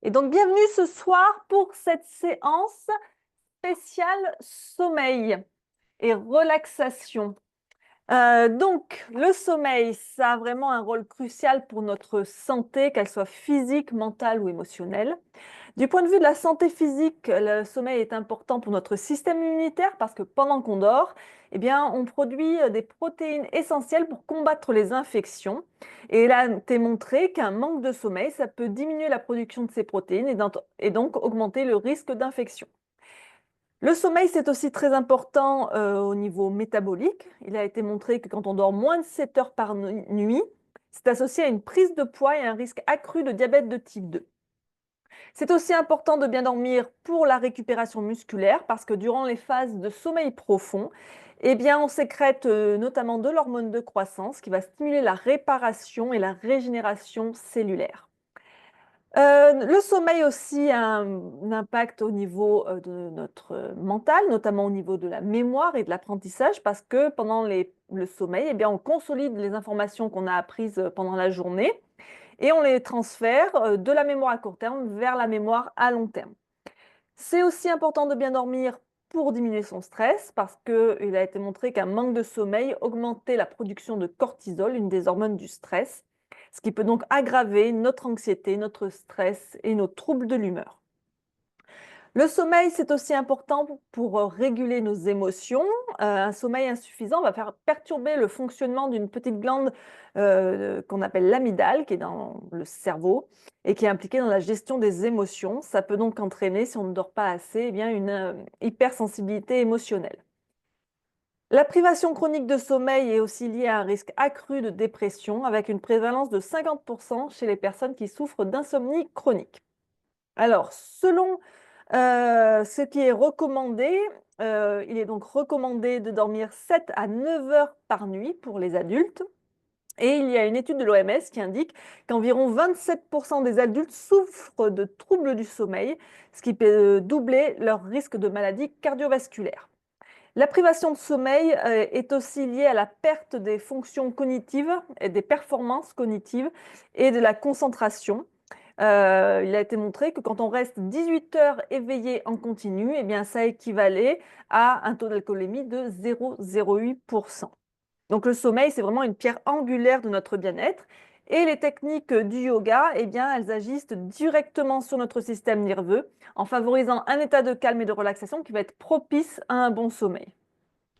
Et donc, bienvenue ce soir pour cette séance spéciale sommeil et relaxation. Donc, le sommeil, ça a vraiment un rôle crucial pour notre santé, qu'elle soit physique, mentale ou émotionnelle. Du point de vue de la santé physique, le sommeil est important pour notre système immunitaire parce que pendant qu'on dort, eh bien, on produit des protéines essentielles pour combattre les infections. Et il a été montré qu'un manque de sommeil, ça peut diminuer la production de ces protéines et donc augmenter le risque d'infection. Le sommeil, c'est aussi très important au niveau métabolique. Il a été montré que quand on dort moins de 7 heures par nuit, c'est associé à une prise de poids et un risque accru de diabète de type 2. C'est aussi important de bien dormir pour la récupération musculaire parce que durant les phases de sommeil profond, eh bien, on sécrète notamment de l'hormone de croissance qui va stimuler la réparation et la régénération cellulaire. Le sommeil aussi a un impact au niveau de notre mental, notamment au niveau de la mémoire et de l'apprentissage, parce que pendant le sommeil, eh bien, on consolide les informations qu'on a apprises pendant la journée et on les transfère de la mémoire à court terme vers la mémoire à long terme. C'est aussi important de bien dormir pour diminuer son stress parce qu'il a été montré qu'un manque de sommeil augmentait la production de cortisol, une des hormones du stress, ce qui peut donc aggraver notre anxiété, notre stress et nos troubles de l'humeur. Le sommeil, c'est aussi important pour réguler nos émotions. Un sommeil insuffisant va faire perturber le fonctionnement d'une petite glande qu'on appelle l'amygdale, qui est dans le cerveau et qui est impliquée dans la gestion des émotions. Ça peut donc entraîner, si on ne dort pas assez, eh bien une hypersensibilité émotionnelle. La privation chronique de sommeil est aussi liée à un risque accru de dépression, avec une prévalence de 50% chez les personnes qui souffrent d'insomnie chronique. Alors, selon ce qui est recommandé, il est donc recommandé de dormir 7 à 9 heures par nuit pour les adultes. Et il y a une étude de l'OMS qui indique qu'environ 27% des adultes souffrent de troubles du sommeil, ce qui peut doubler leur risque de maladies cardiovasculaires. La privation de sommeil est aussi liée à la perte des fonctions cognitives et des performances cognitives et de la concentration. Il a été montré que quand on reste 18 heures éveillé en continu, eh bien, ça équivalait à un taux d'alcoolémie de 0,08%. Donc le sommeil, c'est vraiment une pierre angulaire de notre bien-être. Et les techniques du yoga, eh bien, elles agissent directement sur notre système nerveux en favorisant un état de calme et de relaxation qui va être propice à un bon sommeil.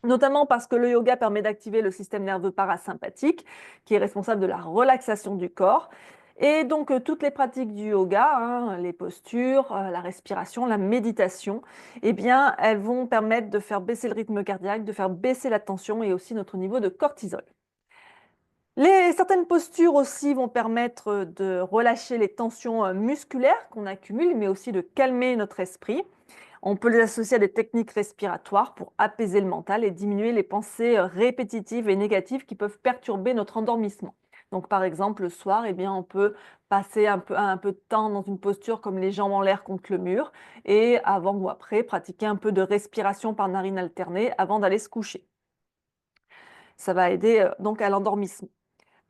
Notamment parce que le yoga permet d'activer le système nerveux parasympathique, qui est responsable de la relaxation du corps. Et donc, toutes les pratiques du yoga, hein, les postures, la respiration, la méditation, eh bien, elles vont permettre de faire baisser le rythme cardiaque, de faire baisser la tension et aussi notre niveau de cortisol. Certaines postures aussi vont permettre de relâcher les tensions musculaires qu'on accumule, mais aussi de calmer notre esprit. On peut les associer à des techniques respiratoires pour apaiser le mental et diminuer les pensées répétitives et négatives qui peuvent perturber notre endormissement. Donc, par exemple, le soir, eh bien, on peut passer un peu de temps dans une posture comme les jambes en l'air contre le mur et avant ou après, pratiquer un peu de respiration par narine alternée avant d'aller se coucher. Ça va aider donc à l'endormissement.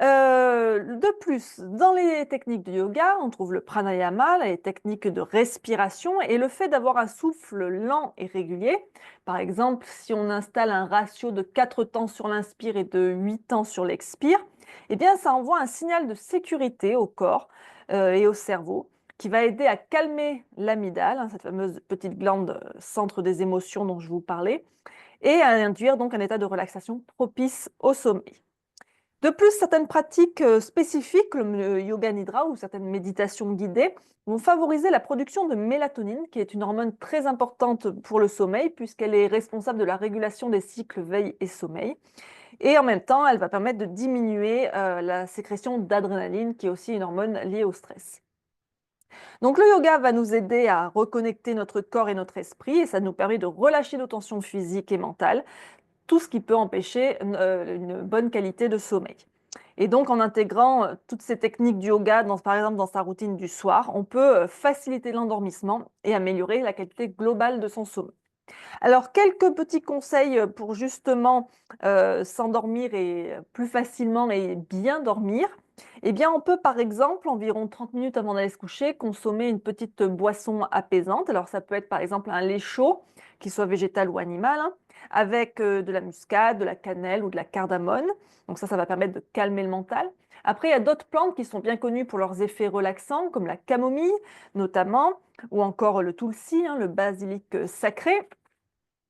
De plus, dans les techniques de yoga, on trouve le pranayama, les techniques de respiration et le fait d'avoir un souffle lent et régulier. Par exemple, si on installe un ratio de 4 temps sur l'inspire et de 8 temps sur l'expire, eh bien, ça envoie un signal de sécurité au corps et au cerveau qui va aider à calmer l'amygdale, hein, cette fameuse petite glande centre des émotions dont je vous parlais, et à induire donc un état de relaxation propice au sommeil. De plus, certaines pratiques spécifiques, comme le yoga nidra ou certaines méditations guidées, vont favoriser la production de mélatonine, qui est une hormone très importante pour le sommeil, puisqu'elle est responsable de la régulation des cycles veille et sommeil. Et en même temps, elle va permettre de diminuer la sécrétion d'adrénaline, qui est aussi une hormone liée au stress. Donc le yoga va nous aider à reconnecter notre corps et notre esprit, et ça nous permet de relâcher nos tensions physiques et mentales, tout ce qui peut empêcher une bonne qualité de sommeil. Et donc, en intégrant toutes ces techniques du yoga, par exemple dans sa routine du soir, on peut faciliter l'endormissement et améliorer la qualité globale de son sommeil. Alors, quelques petits conseils pour justement s'endormir et plus facilement et bien dormir. Eh bien, on peut par exemple, environ 30 minutes avant d'aller se coucher, consommer une petite boisson apaisante. Alors, ça peut être par exemple un lait chaud, qu'il soit végétal ou animal, hein, avec de la muscade, de la cannelle ou de la cardamone. Donc ça va permettre de calmer le mental. Après, il y a d'autres plantes qui sont bien connues pour leurs effets relaxants, comme la camomille notamment, ou encore le tulsi, hein, le basilic sacré.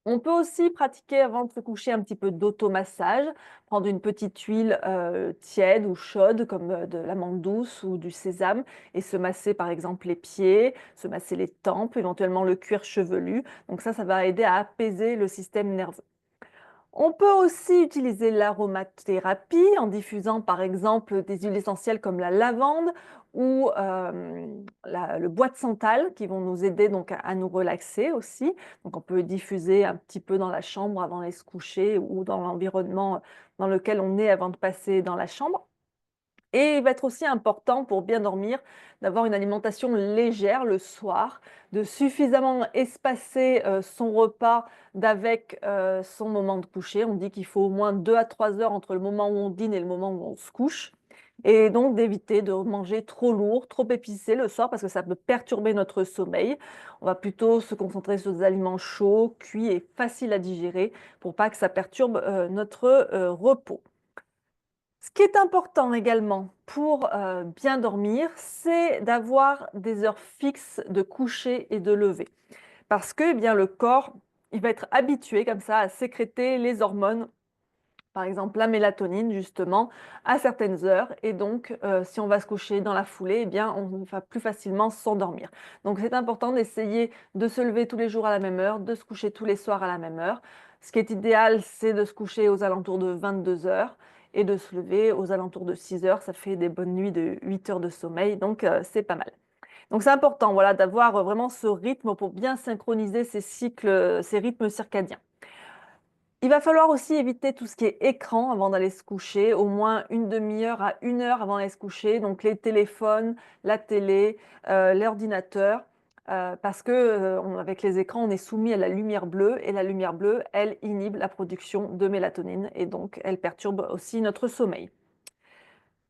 On peut aussi pratiquer avant de se coucher un petit peu d'automassage, prendre une petite huile tiède ou chaude comme de l'amande douce ou du sésame et se masser par exemple les pieds, se masser les tempes, éventuellement le cuir chevelu. Donc ça va aider à apaiser le système nerveux. On peut aussi utiliser l'aromathérapie en diffusant par exemple des huiles essentielles comme la lavande ou le bois de santal qui vont nous aider donc à nous relaxer aussi. Donc on peut diffuser un petit peu dans la chambre avant d'aller se coucher ou dans l'environnement dans lequel on est avant de passer dans la chambre. Et il va être aussi important pour bien dormir d'avoir une alimentation légère le soir, de suffisamment espacer son repas d'avec son moment de coucher. On dit qu'il faut au moins 2 à 3 heures entre le moment où on dîne et le moment où on se couche. Et donc d'éviter de manger trop lourd, trop épicé le soir parce que ça peut perturber notre sommeil. On va plutôt se concentrer sur des aliments chauds, cuits et faciles à digérer pour pas que ça perturbe notre repos. Ce qui est important également pour bien dormir, c'est d'avoir des heures fixes de coucher et de lever. Parce que eh bien, le corps, il va être habitué comme ça à sécréter les hormones, par exemple la mélatonine justement, à certaines heures. Et donc, si on va se coucher dans la foulée, eh bien, on va plus facilement s'endormir. Donc, c'est important d'essayer de se lever tous les jours à la même heure, de se coucher tous les soirs à la même heure. Ce qui est idéal, c'est de se coucher aux alentours de 22 heures et de se lever aux alentours de 6 heures. Ça fait des bonnes nuits de 8 heures de sommeil, donc c'est pas mal. Donc c'est important voilà, d'avoir vraiment ce rythme pour bien synchroniser ces cycles, ces rythmes circadiens. Il va falloir aussi éviter tout ce qui est écran avant d'aller se coucher, au moins une demi-heure à une heure avant d'aller se coucher, donc les téléphones, la télé, l'ordinateur, parce que, avec les écrans, on est soumis à la lumière bleue et la lumière bleue, elle inhibe la production de mélatonine et donc elle perturbe aussi notre sommeil.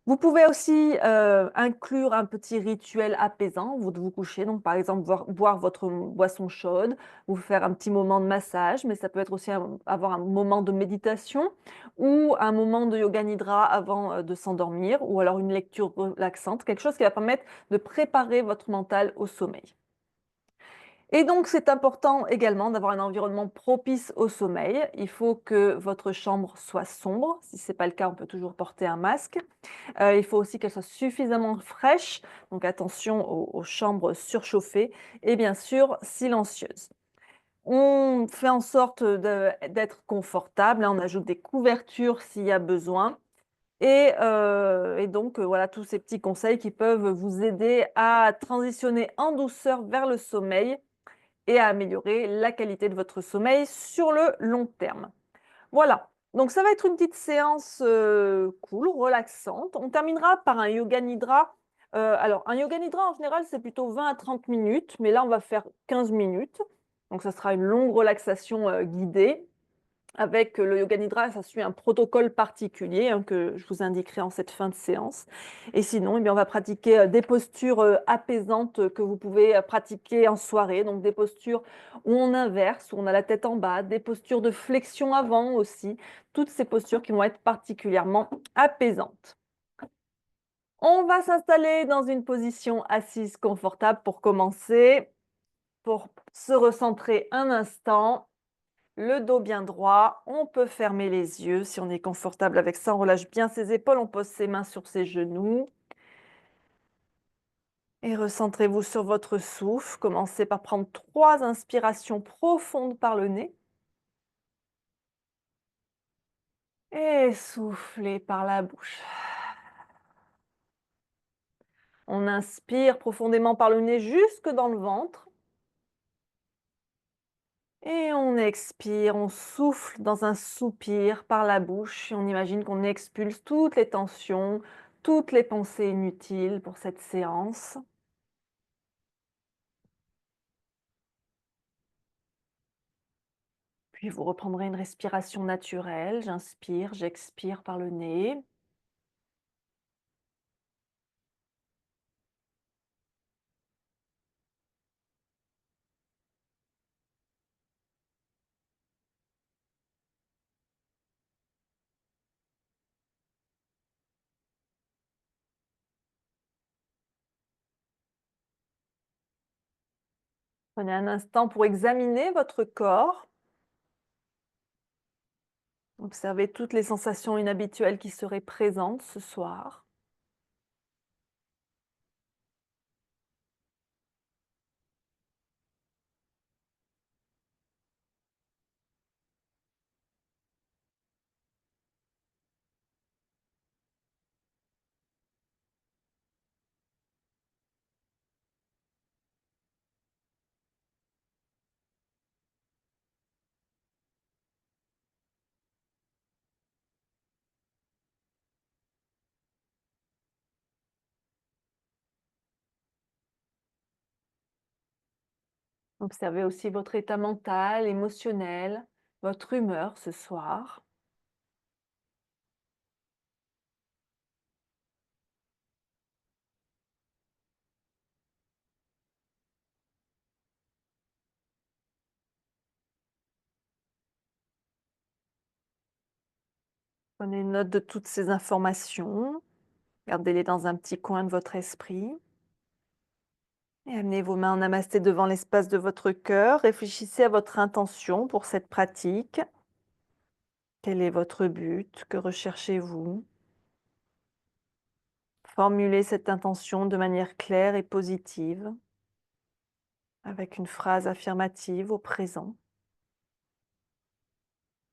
Vous pouvez aussi, inclure un petit rituel apaisant avant de vous coucher, donc par exemple boire votre boisson chaude, ou faire un petit moment de massage, mais ça peut être aussi avoir un moment de méditation ou un moment de yoga nidra avant, de s'endormir ou alors une lecture relaxante, quelque chose qui va permettre de préparer votre mental au sommeil. Et donc c'est important également d'avoir un environnement propice au sommeil. Il faut que votre chambre soit sombre. Si ce n'est pas le cas, on peut toujours porter un masque. Il faut aussi qu'elle soit suffisamment fraîche, donc attention aux chambres surchauffées et bien sûr silencieuses. On fait en sorte d'être confortable, hein, on ajoute des couvertures s'il y a besoin et donc voilà tous ces petits conseils qui peuvent vous aider à transitionner en douceur vers le sommeil et à améliorer la qualité de votre sommeil sur le long terme. Voilà, donc ça va être une petite séance, cool, relaxante. On terminera par un yoga nidra. Alors un yoga nidra en général, c'est plutôt 20 à 30 minutes, mais là on va faire 15 minutes. Donc ça sera une longue relaxation, guidée. Avec le yoga nidra, ça suit un protocole particulier, hein, que je vous indiquerai en cette fin de séance. Et sinon, eh bien, on va pratiquer des postures apaisantes que vous pouvez pratiquer en soirée. Donc des postures où on inverse, où on a la tête en bas, des postures de flexion avant aussi. Toutes ces postures qui vont être particulièrement apaisantes. On va s'installer dans une position assise confortable pour commencer, pour se recentrer un instant. Le dos bien droit, on peut fermer les yeux si on est confortable avec ça. On relâche bien ses épaules, on pose ses mains sur ses genoux. Et recentrez-vous sur votre souffle. Commencez par prendre 3 inspirations profondes par le nez. Et soufflez par la bouche. On inspire profondément par le nez jusque dans le ventre. Et on expire, on souffle dans un soupir par la bouche. Et on imagine qu'on expulse toutes les tensions, toutes les pensées inutiles pour cette séance. Puis vous reprendrez une respiration naturelle. J'inspire, j'expire par le nez. Prenez un instant pour examiner votre corps. Observez toutes les sensations inhabituelles qui seraient présentes ce soir. Observez aussi votre état mental, émotionnel, votre humeur ce soir. Prenez note de toutes ces informations. Gardez-les dans un petit coin de votre esprit. Et amenez vos mains en namasté devant l'espace de votre cœur. Réfléchissez à votre intention pour cette pratique. Quel est votre but? Que recherchez-vous? Formulez cette intention de manière claire et positive, avec une phrase affirmative au présent.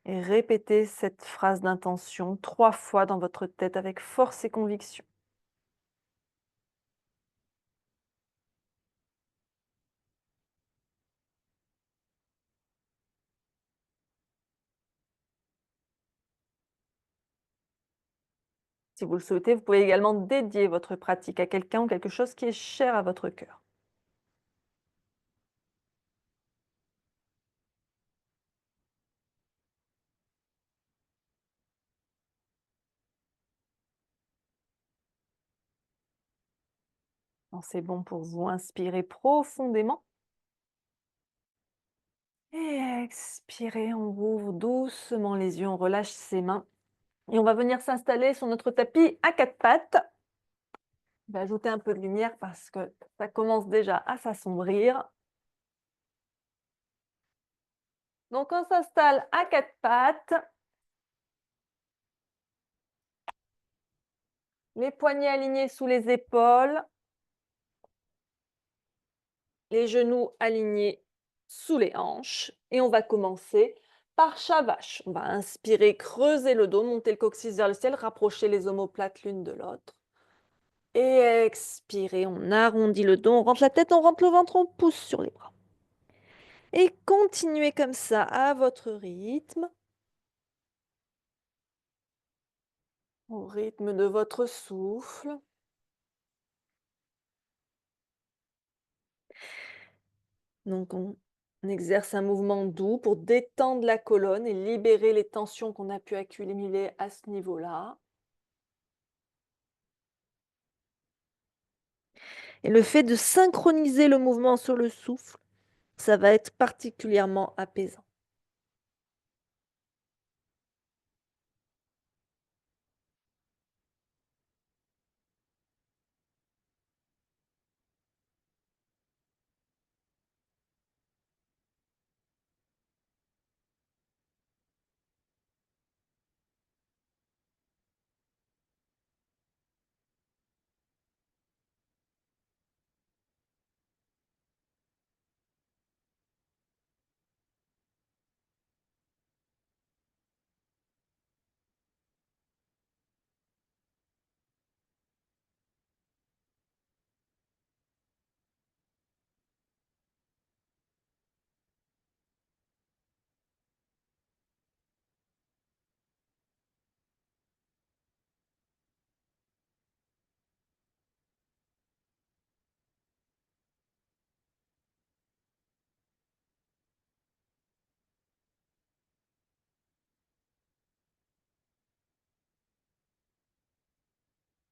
Et répétez cette phrase d'intention 3 fois dans votre tête avec force et conviction. Si vous le souhaitez, vous pouvez également dédier votre pratique à quelqu'un ou quelque chose qui est cher à votre cœur. Quand c'est bon pour vous, inspirez profondément. Et expirez, on rouvre doucement les yeux, on relâche ses mains. Et on va venir s'installer sur notre tapis à 4 pattes. Je vais ajouter un peu de lumière parce que ça commence déjà à s'assombrir. Donc on s'installe à 4 pattes. Les poignets alignés sous les épaules. Les genoux alignés sous les hanches. Et on va commencer par chat vache. On va inspirer, creuser le dos, monter le coccyx vers le ciel, rapprocher les omoplates l'une de l'autre. Et expirez, on arrondit le dos, on rentre la tête, on rentre le ventre, on pousse sur les bras. Et continuez comme ça à votre rythme, au rythme de votre souffle. Donc on exerce un mouvement doux pour détendre la colonne et libérer les tensions qu'on a pu accumuler à ce niveau-là. Et le fait de synchroniser le mouvement sur le souffle, ça va être particulièrement apaisant.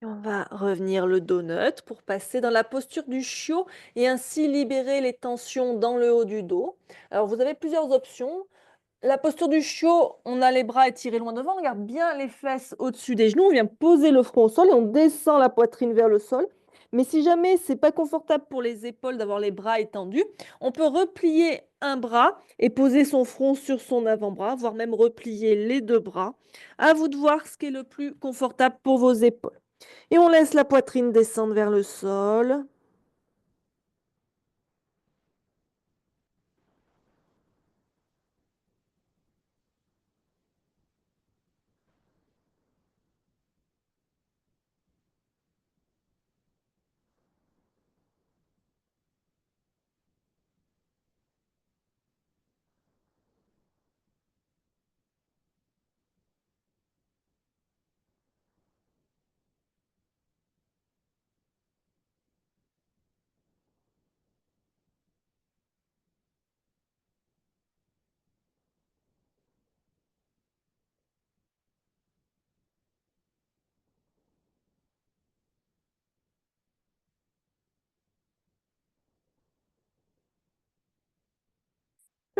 Et on va revenir le dos neutre pour passer dans la posture du chiot et ainsi libérer les tensions dans le haut du dos. Alors vous avez plusieurs options. La posture du chiot, on a les bras étirés loin devant, on garde bien les fesses au-dessus des genoux, on vient poser le front au sol et on descend la poitrine vers le sol. Mais si jamais c'est pas confortable pour les épaules d'avoir les bras étendus, on peut replier un bras et poser son front sur son avant-bras, voire même replier les deux bras. À vous de voir ce qui est le plus confortable pour vos épaules. Et on laisse la poitrine descendre vers le sol.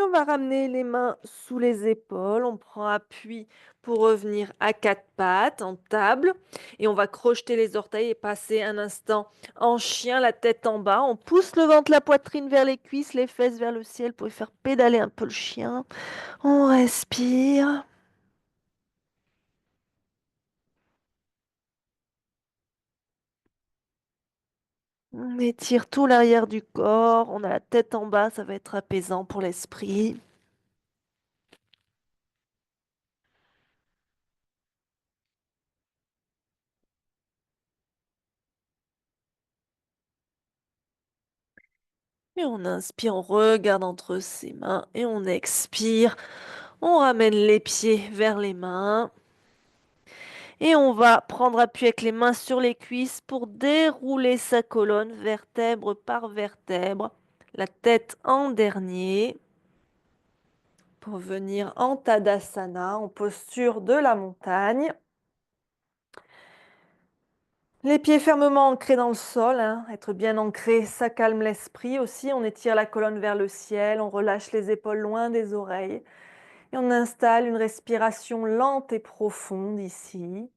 Et on va ramener les mains sous les épaules. On prend appui pour revenir à quatre pattes en table. Et on va crocheter les orteils et passer un instant en chien, la tête en bas. On pousse le ventre, la poitrine vers les cuisses, les fesses vers le ciel pour faire pédaler un peu le chien. On respire. On étire tout l'arrière du corps. On a la tête en bas. Ça va être apaisant pour l'esprit. Et on inspire, on regarde entre ses mains et on expire. On ramène les pieds vers les mains. Et on va prendre appui avec les mains sur les cuisses pour dérouler sa colonne vertèbre par vertèbre. La tête en dernier pour venir en Tadasana, en posture de la montagne. Les pieds fermement ancrés dans le sol, hein. Être bien ancré, ça calme l'esprit aussi. On étire la colonne vers le ciel, on relâche les épaules loin des oreilles et on installe une respiration lente et profonde ici.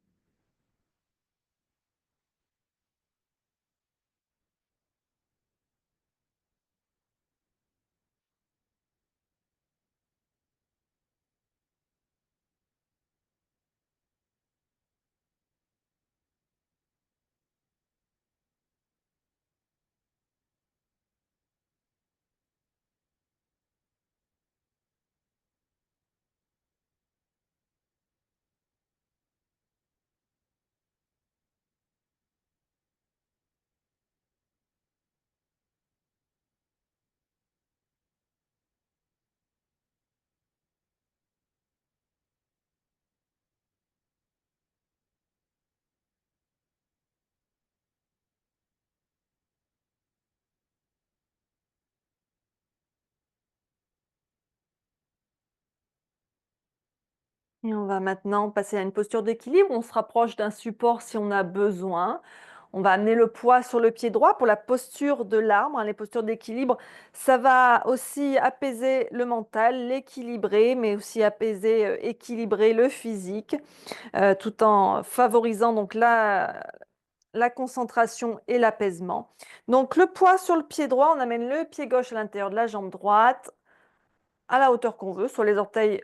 Et on va maintenant passer à une posture d'équilibre. On se rapproche d'un support si on a besoin. On va amener le poids sur le pied droit pour la posture de l'arbre, hein. Les postures d'équilibre, ça va aussi apaiser le mental, l'équilibrer, mais aussi apaiser, équilibrer le physique, tout en favorisant donc la concentration et l'apaisement. Donc le poids sur le pied droit, on amène le pied gauche à l'intérieur de la jambe droite à la hauteur qu'on veut, sur les orteils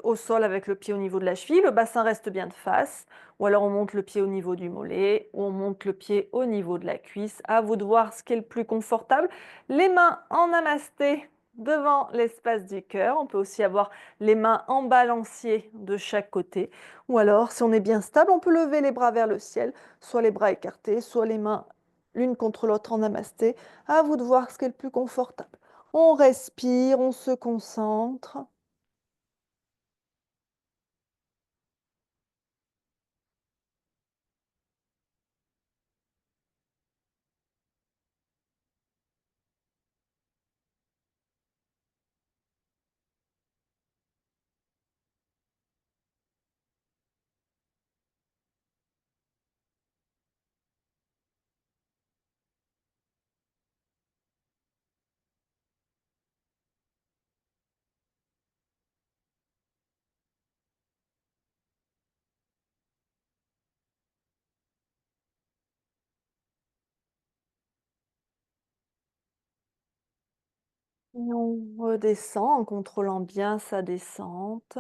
au sol avec le pied au niveau de la cheville, le bassin reste bien de face, ou alors on monte le pied au niveau du mollet, ou on monte le pied au niveau de la cuisse. À vous de voir ce qui est le plus confortable. Les mains en namasté devant l'espace du cœur. On peut aussi avoir les mains en balancier de chaque côté. Ou alors, si on est bien stable, on peut lever les bras vers le ciel, soit les bras écartés, soit les mains l'une contre l'autre en namasté. À vous de voir ce qui est le plus confortable. On respire, on se concentre. Et on redescend en contrôlant bien sa descente.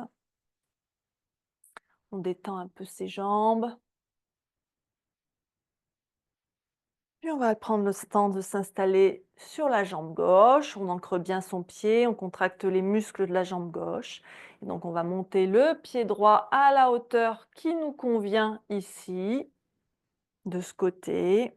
On détend un peu ses jambes. Puis on va prendre le temps de s'installer sur la jambe gauche. On ancre bien son pied, on contracte les muscles de la jambe gauche. Et donc on va monter le pied droit à la hauteur qui nous convient ici, de ce côté.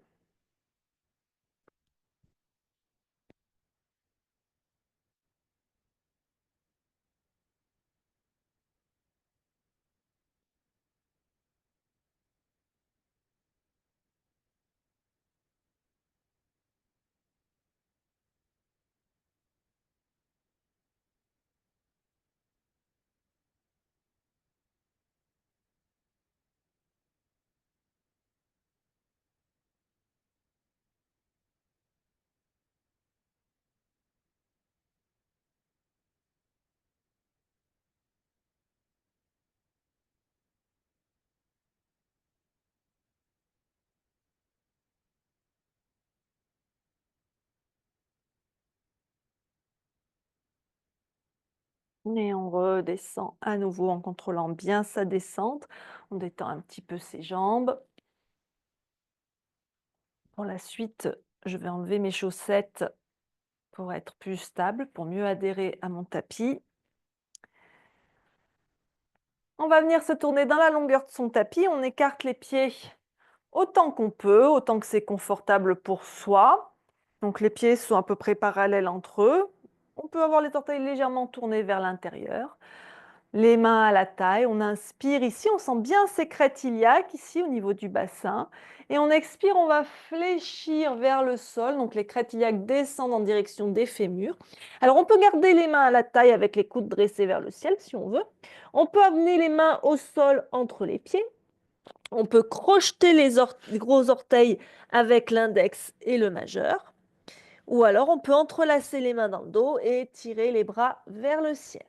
Et on redescend à nouveau en contrôlant bien sa descente. On détend un petit peu ses jambes. Pour la suite, je vais enlever mes chaussettes pour être plus stable, pour mieux adhérer à mon tapis. On va venir se tourner dans la longueur de son tapis. On écarte les pieds autant qu'on peut, autant que c'est confortable pour soi. Donc les pieds sont à peu près parallèles entre eux. On peut avoir les orteils légèrement tournés vers l'intérieur. Les mains à la taille, on inspire ici, on sent bien ces crêtes iliaques ici au niveau du bassin. Et on expire, on va fléchir vers le sol. Donc les crêtes iliaques descendent en direction des fémurs. Alors on peut garder les mains à la taille avec les coudes dressés vers le ciel si on veut. On peut amener les mains au sol entre les pieds. On peut crocheter les gros orteils avec l'index et le majeur. Ou alors on peut entrelacer les mains dans le dos et tirer les bras vers le ciel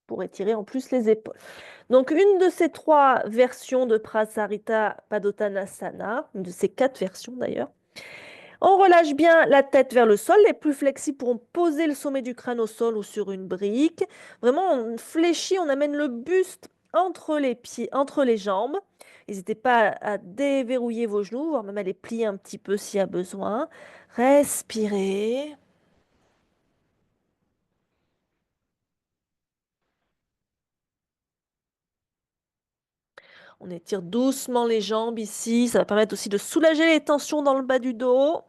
pour étirer en plus les épaules. Donc une de ces trois versions de Prasarita Padottanasana, une de ces quatre versions d'ailleurs, on relâche bien la tête vers le sol. Les plus flexibles pourront poser le sommet du crâne au sol ou sur une brique. Vraiment, on fléchit, on amène le buste entre les pieds, entre les jambes. N'hésitez pas à déverrouiller vos genoux, voire même à les plier un petit peu s'il y a besoin. Respirez. On étire doucement les jambes ici. Ça va permettre aussi de soulager les tensions dans le bas du dos.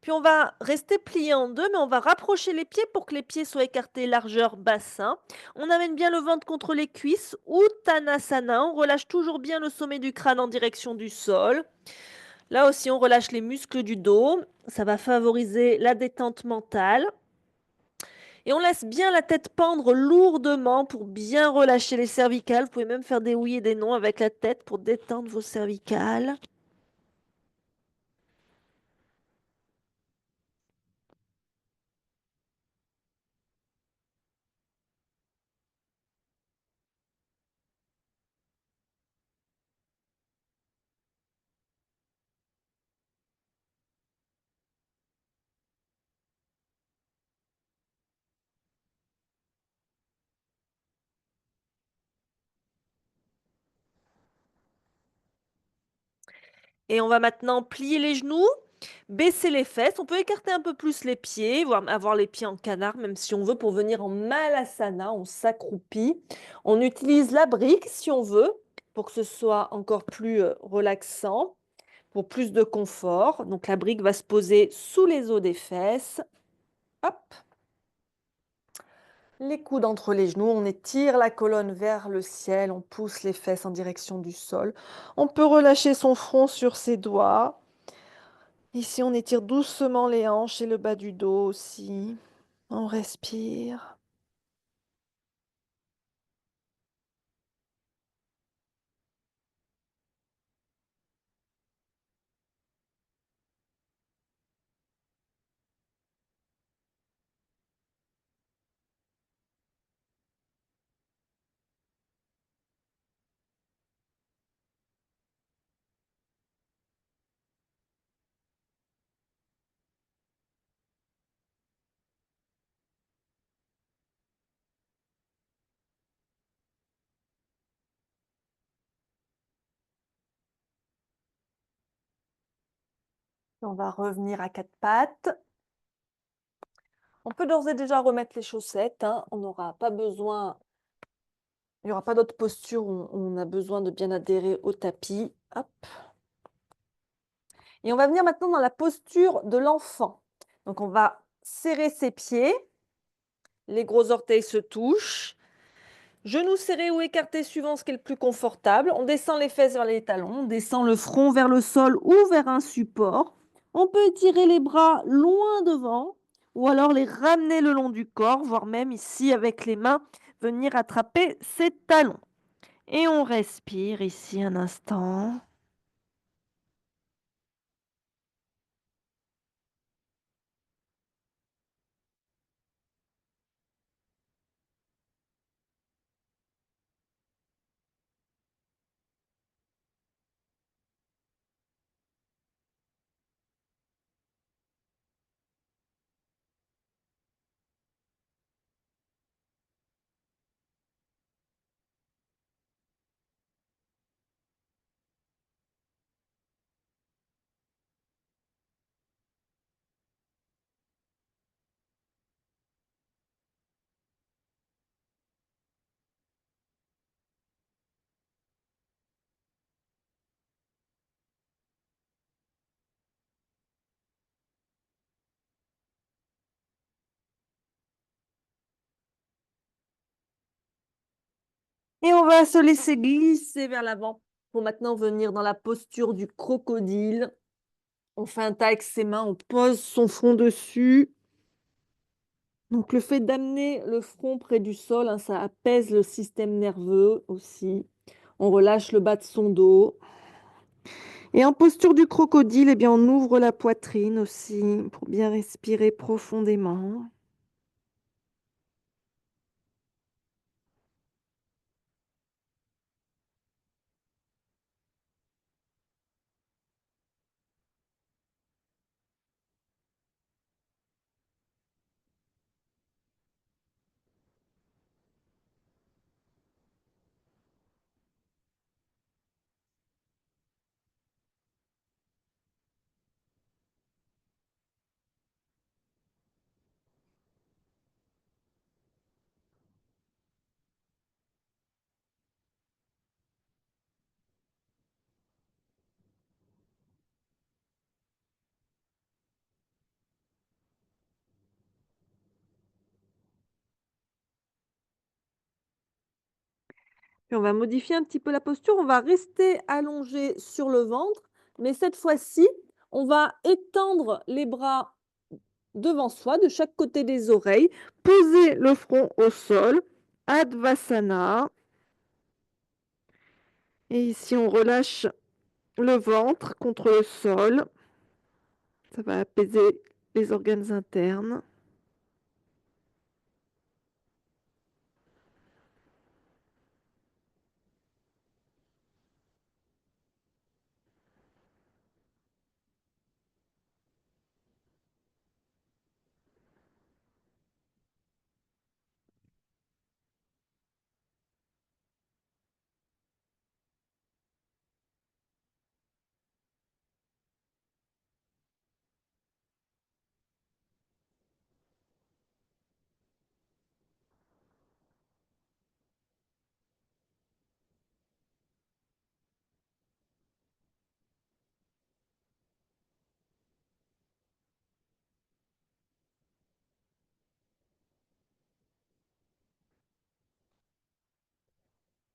Puis on va rester plié en deux, mais on va rapprocher les pieds pour que les pieds soient écartés largeur bassin. On amène bien le ventre contre les cuisses. Uttanasana, on relâche toujours bien le sommet du crâne en direction du sol. Là aussi, on relâche les muscles du dos. Ça va favoriser la détente mentale. Et on laisse bien la tête pendre lourdement pour bien relâcher les cervicales. Vous pouvez même faire des oui et des non avec la tête pour détendre vos cervicales. Et on va maintenant plier les genoux, baisser les fesses. On peut écarter un peu plus les pieds, voire avoir les pieds en canard, même si on veut, pour venir en malasana. On s'accroupit. On utilise la brique si on veut, pour que ce soit encore plus relaxant, pour plus de confort. Donc la brique va se poser sous les os des fesses. Hop. Les coudes entre les genoux, on étire la colonne vers le ciel, on pousse les fesses en direction du sol. On peut relâcher son front sur ses doigts. Ici, on étire doucement les hanches et le bas du dos aussi. On respire. On va revenir à quatre pattes. On peut d'ores et déjà remettre les chaussettes, hein. On n'aura pas besoin, il n'y aura pas d'autre posture où on a besoin de bien adhérer au tapis. Hop. Et on va venir maintenant dans la posture de l'enfant. Donc on va serrer ses pieds, les gros orteils se touchent, genoux serrés ou écartés suivant ce qui est le plus confortable. On descend les fesses vers les talons, on descend le front vers le sol ou vers un support. On peut étirer les bras loin devant ou alors les ramener le long du corps, voire même ici avec les mains, venir attraper ses talons. Et on respire ici un instant. Et on va se laisser glisser vers l'avant pour maintenant venir dans la posture du crocodile. On fait un tas avec ses mains, on pose son front dessus. Donc le fait d'amener le front près du sol, hein, ça apaise le système nerveux aussi. On relâche le bas de son dos. Et en posture du crocodile, eh bien, on ouvre la poitrine aussi pour bien respirer profondément. Puis on va modifier un petit peu la posture. On va rester allongé sur le ventre, mais cette fois-ci, on va étendre les bras devant soi, de chaque côté des oreilles, poser le front au sol, Advasana. Et ici, on relâche le ventre contre le sol. Ça va apaiser les organes internes.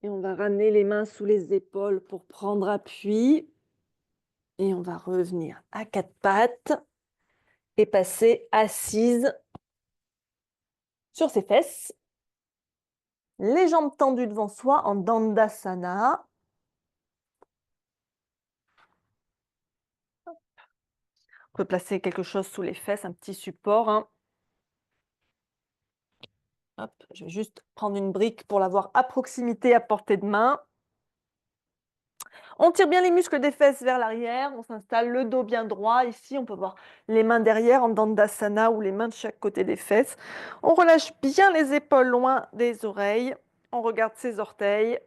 Et on va ramener les mains sous les épaules pour prendre appui. Et on va revenir à quatre pattes et passer assise sur ses fesses. Les jambes tendues devant soi en Dandasana. On peut placer quelque chose sous les fesses, un petit support, hein. Hop, je vais juste prendre une brique pour l'avoir à proximité, à portée de main. On tire bien les muscles des fesses vers l'arrière, on s'installe le dos bien droit. Ici, on peut voir les mains derrière en Dandasana ou les mains de chaque côté des fesses. On relâche bien les épaules loin des oreilles. On regarde ses orteils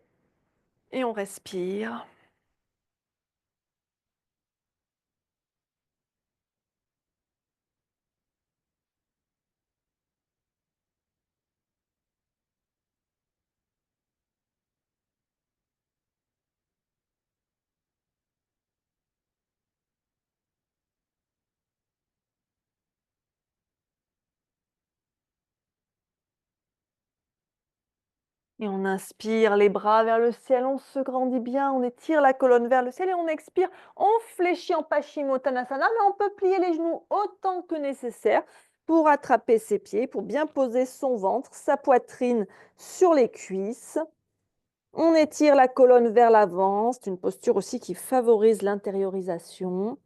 et on respire. Et on inspire les bras vers le ciel, on se grandit bien, on étire la colonne vers le ciel et on expire, on fléchit en Paschimottanasana, mais on peut plier les genoux autant que nécessaire pour attraper ses pieds, pour bien poser son ventre, sa poitrine sur les cuisses. On étire la colonne vers l'avant, c'est une posture aussi qui favorise l'intériorisation.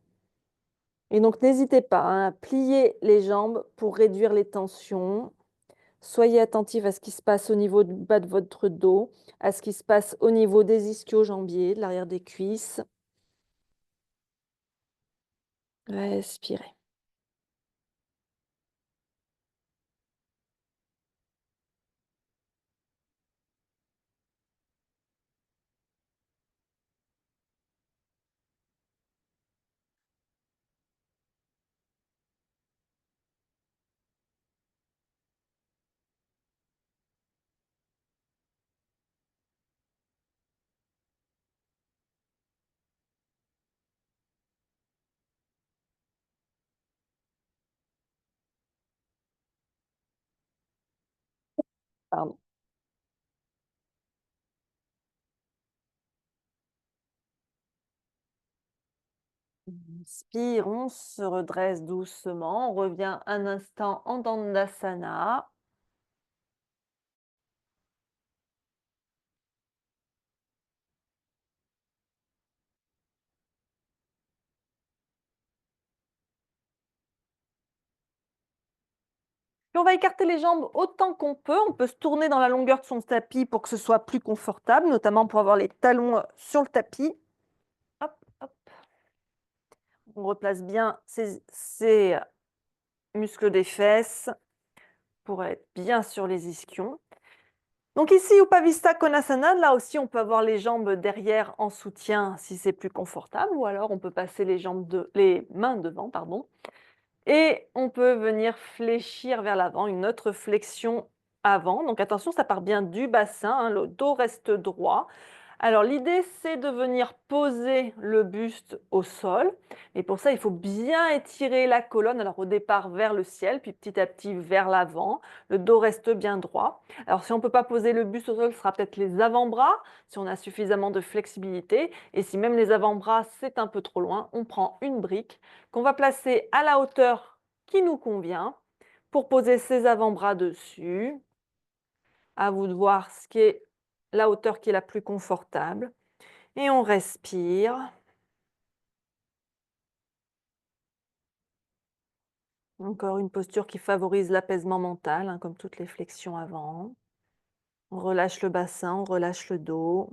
Et donc n'hésitez pas hein, à plier les jambes pour réduire les tensions. Soyez attentif à ce qui se passe au niveau du bas de votre dos, à ce qui se passe au niveau des ischio-jambiers, de l'arrière des cuisses. Respirez. Pardon. On inspire, on se redresse doucement, on revient un instant en Dandasana. Puis on va écarter les jambes autant qu'on peut. On peut se tourner dans la longueur de son tapis pour que ce soit plus confortable, notamment pour avoir les talons sur le tapis. Hop, hop. On replace bien ses muscles des fesses pour être bien sur les ischions. Donc ici, Upavista Konasana, là aussi, on peut avoir les jambes derrière en soutien si c'est plus confortable, ou alors on peut passer les mains devant, pardon. Et on peut venir fléchir vers l'avant, une autre flexion avant. Donc attention, ça part bien du bassin, hein, le dos reste droit. Alors l'idée, c'est de venir poser le buste au sol. Et pour ça, il faut bien étirer la colonne. Alors au départ vers le ciel, puis petit à petit vers l'avant. Le dos reste bien droit. Alors si on ne peut pas poser le buste au sol, ce sera peut-être les avant-bras, si on a suffisamment de flexibilité. Et si même les avant-bras, c'est un peu trop loin, on prend une brique qu'on va placer à la hauteur qui nous convient pour poser ses avant-bras dessus. À vous de voir ce qui est la hauteur qui est la plus confortable. Et on respire. Encore une posture qui favorise l'apaisement mental, hein, comme toutes les flexions avant. On relâche le bassin, on relâche le dos.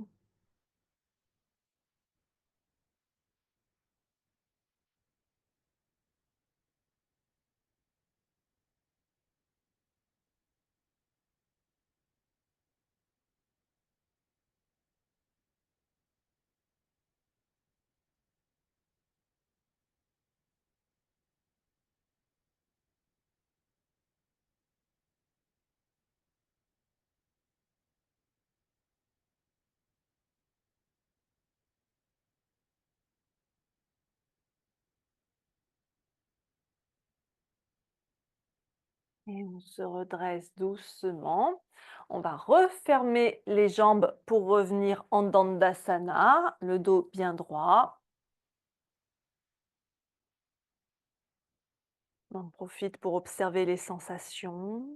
Et on se redresse doucement. On va refermer les jambes pour revenir en Dandasana, le dos bien droit. On profite pour observer les sensations.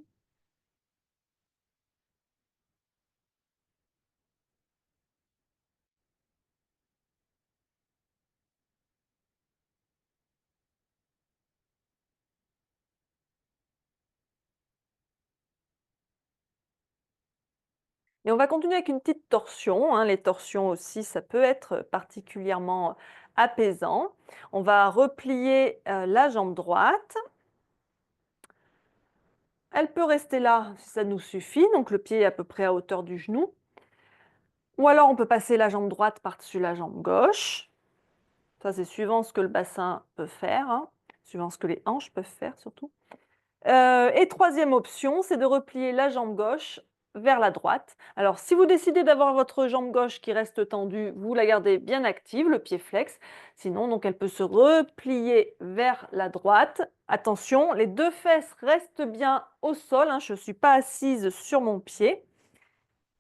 Et on va continuer avec une petite torsion, hein. Les torsions aussi, ça peut être particulièrement apaisant. On va replier la jambe droite. Elle peut rester là si ça nous suffit, donc le pied est à peu près à hauteur du genou. Ou alors on peut passer la jambe droite par-dessus la jambe gauche. Ça, c'est suivant ce que le bassin peut faire, hein, suivant ce que les hanches peuvent faire surtout. Et troisième option, c'est de replier la jambe gauche vers la droite. Alors, si vous décidez d'avoir votre jambe gauche qui reste tendue, vous la gardez bien active, le pied flex. Sinon, donc, elle peut se replier vers la droite. Attention, les deux fesses restent bien au sol, hein, je ne suis pas assise sur mon pied.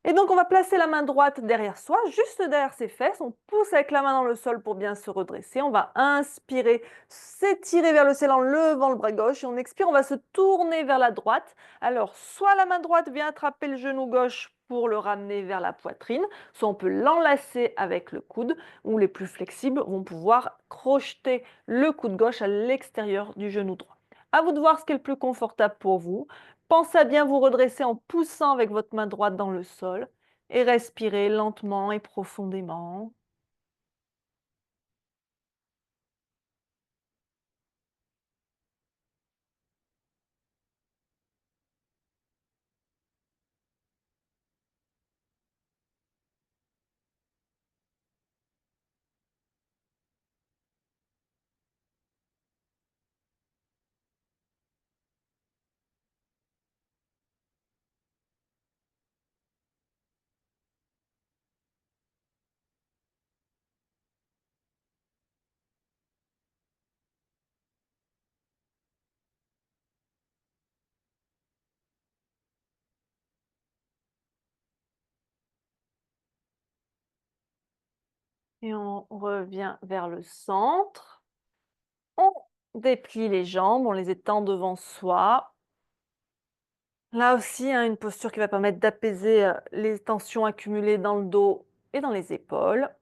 Et donc, on va placer la main droite derrière soi, juste derrière ses fesses. On pousse avec la main dans le sol pour bien se redresser. On va inspirer, s'étirer vers le ciel en levant le bras gauche. Et on expire, on va se tourner vers la droite. Alors, soit la main droite vient attraper le genou gauche pour le ramener vers la poitrine, soit on peut l'enlacer avec le coude, ou les plus flexibles vont pouvoir crocheter le coude gauche à l'extérieur du genou droit. À vous de voir ce qui est le plus confortable pour vous. Pensez à bien vous redresser en poussant avec votre main droite dans le sol et respirez lentement et profondément. Et on revient vers le centre. On déplie les jambes, on les étend devant soi. Là aussi, hein, une posture qui va permettre d'apaiser les tensions accumulées dans le dos et dans les épaules.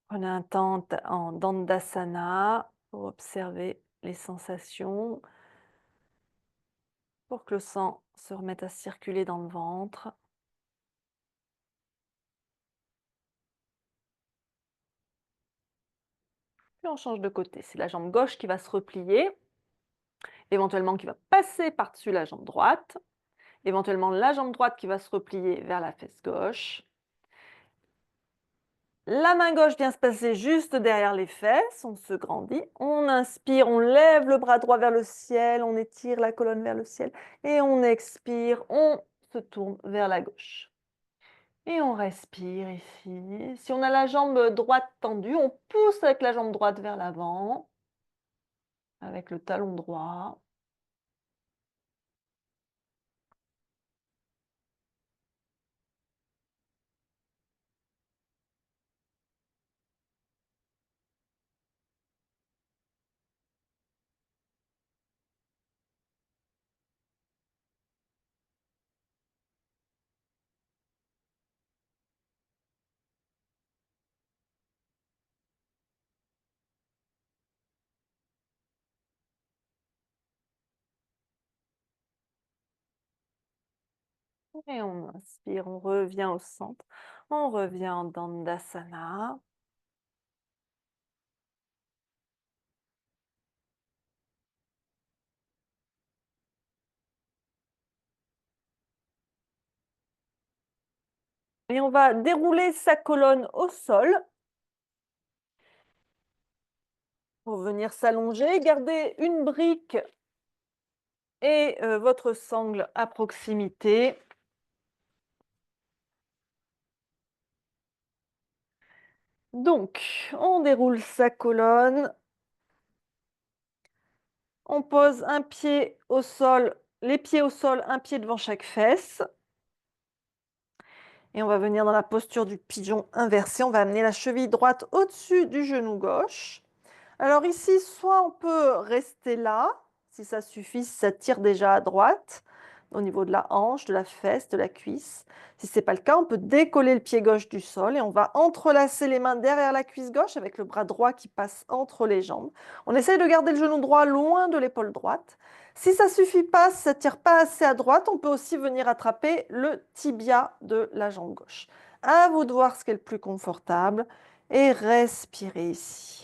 Prenez un temps en Dandasana pour observer les sensations, pour que le sang se remette à circuler dans le ventre. Puis on change de côté. C'est la jambe gauche qui va se replier, éventuellement qui va passer par-dessus la jambe droite, éventuellement la jambe droite qui va se replier vers la fesse gauche. La main gauche vient se passer juste derrière les fesses, on se grandit, on inspire, on lève le bras droit vers le ciel, on étire la colonne vers le ciel et on expire, on se tourne vers la gauche. Et on respire ici. Si on a la jambe droite tendue, on pousse avec la jambe droite vers l'avant, avec le talon droit. Et on inspire, on revient au centre, on revient en Dandasana. Et on va dérouler sa colonne au sol pour venir s'allonger. Gardez une brique et votre sangle à proximité. Donc, on déroule sa colonne. On pose un pied au sol, les pieds au sol, un pied devant chaque fesse. Et on va venir dans la posture du pigeon inversé. On va amener la cheville droite au-dessus du genou gauche. Alors ici, soit on peut rester là, si ça suffit, si ça tire déjà à droite, au niveau de la hanche, de la fesse, de la cuisse. Si ce n'est pas le cas, on peut décoller le pied gauche du sol et on va entrelacer les mains derrière la cuisse gauche avec le bras droit qui passe entre les jambes. On essaye de garder le genou droit loin de l'épaule droite. Si ça ne suffit pas, si ça ne tire pas assez à droite, on peut aussi venir attraper le tibia de la jambe gauche. À vous de voir ce qui est le plus confortable et respirez ici.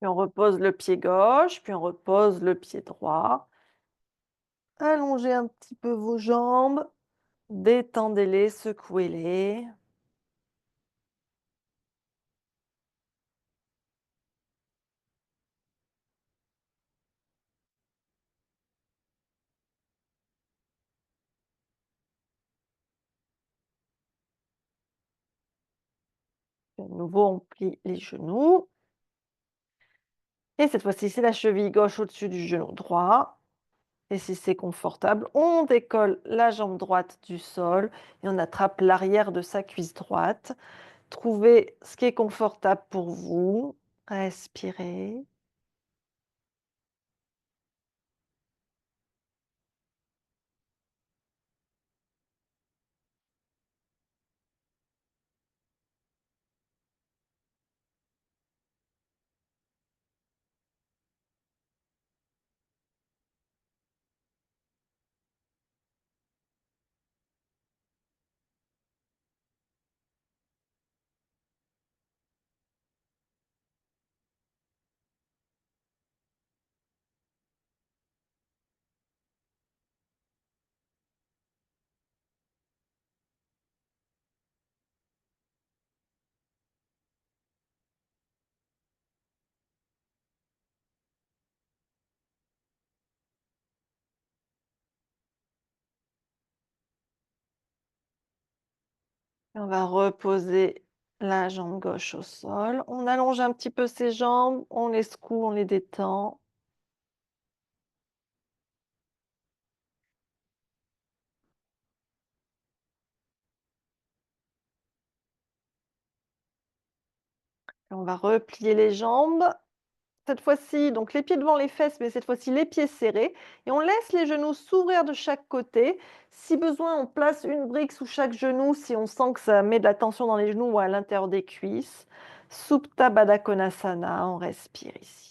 Puis on repose le pied gauche, puis on repose le pied droit. Allongez un petit peu vos jambes, détendez-les, secouez-les. De nouveau, on plie les genoux. Et cette fois-ci, c'est la cheville gauche au-dessus du genou droit. Et si c'est confortable, on décolle la jambe droite du sol et on attrape l'arrière de sa cuisse droite. Trouvez ce qui est confortable pour vous. Respirez. On va reposer la jambe gauche au sol. On allonge un petit peu ses jambes, on les secoue, on les détend. Et on va replier les jambes. Cette fois-ci, donc les pieds devant les fesses, mais cette fois-ci les pieds serrés. Et on laisse les genoux s'ouvrir de chaque côté. Si besoin, on place une brique sous chaque genou si on sent que ça met de la tension dans les genoux ou à l'intérieur des cuisses. Supta Baddha Konasana, on respire ici.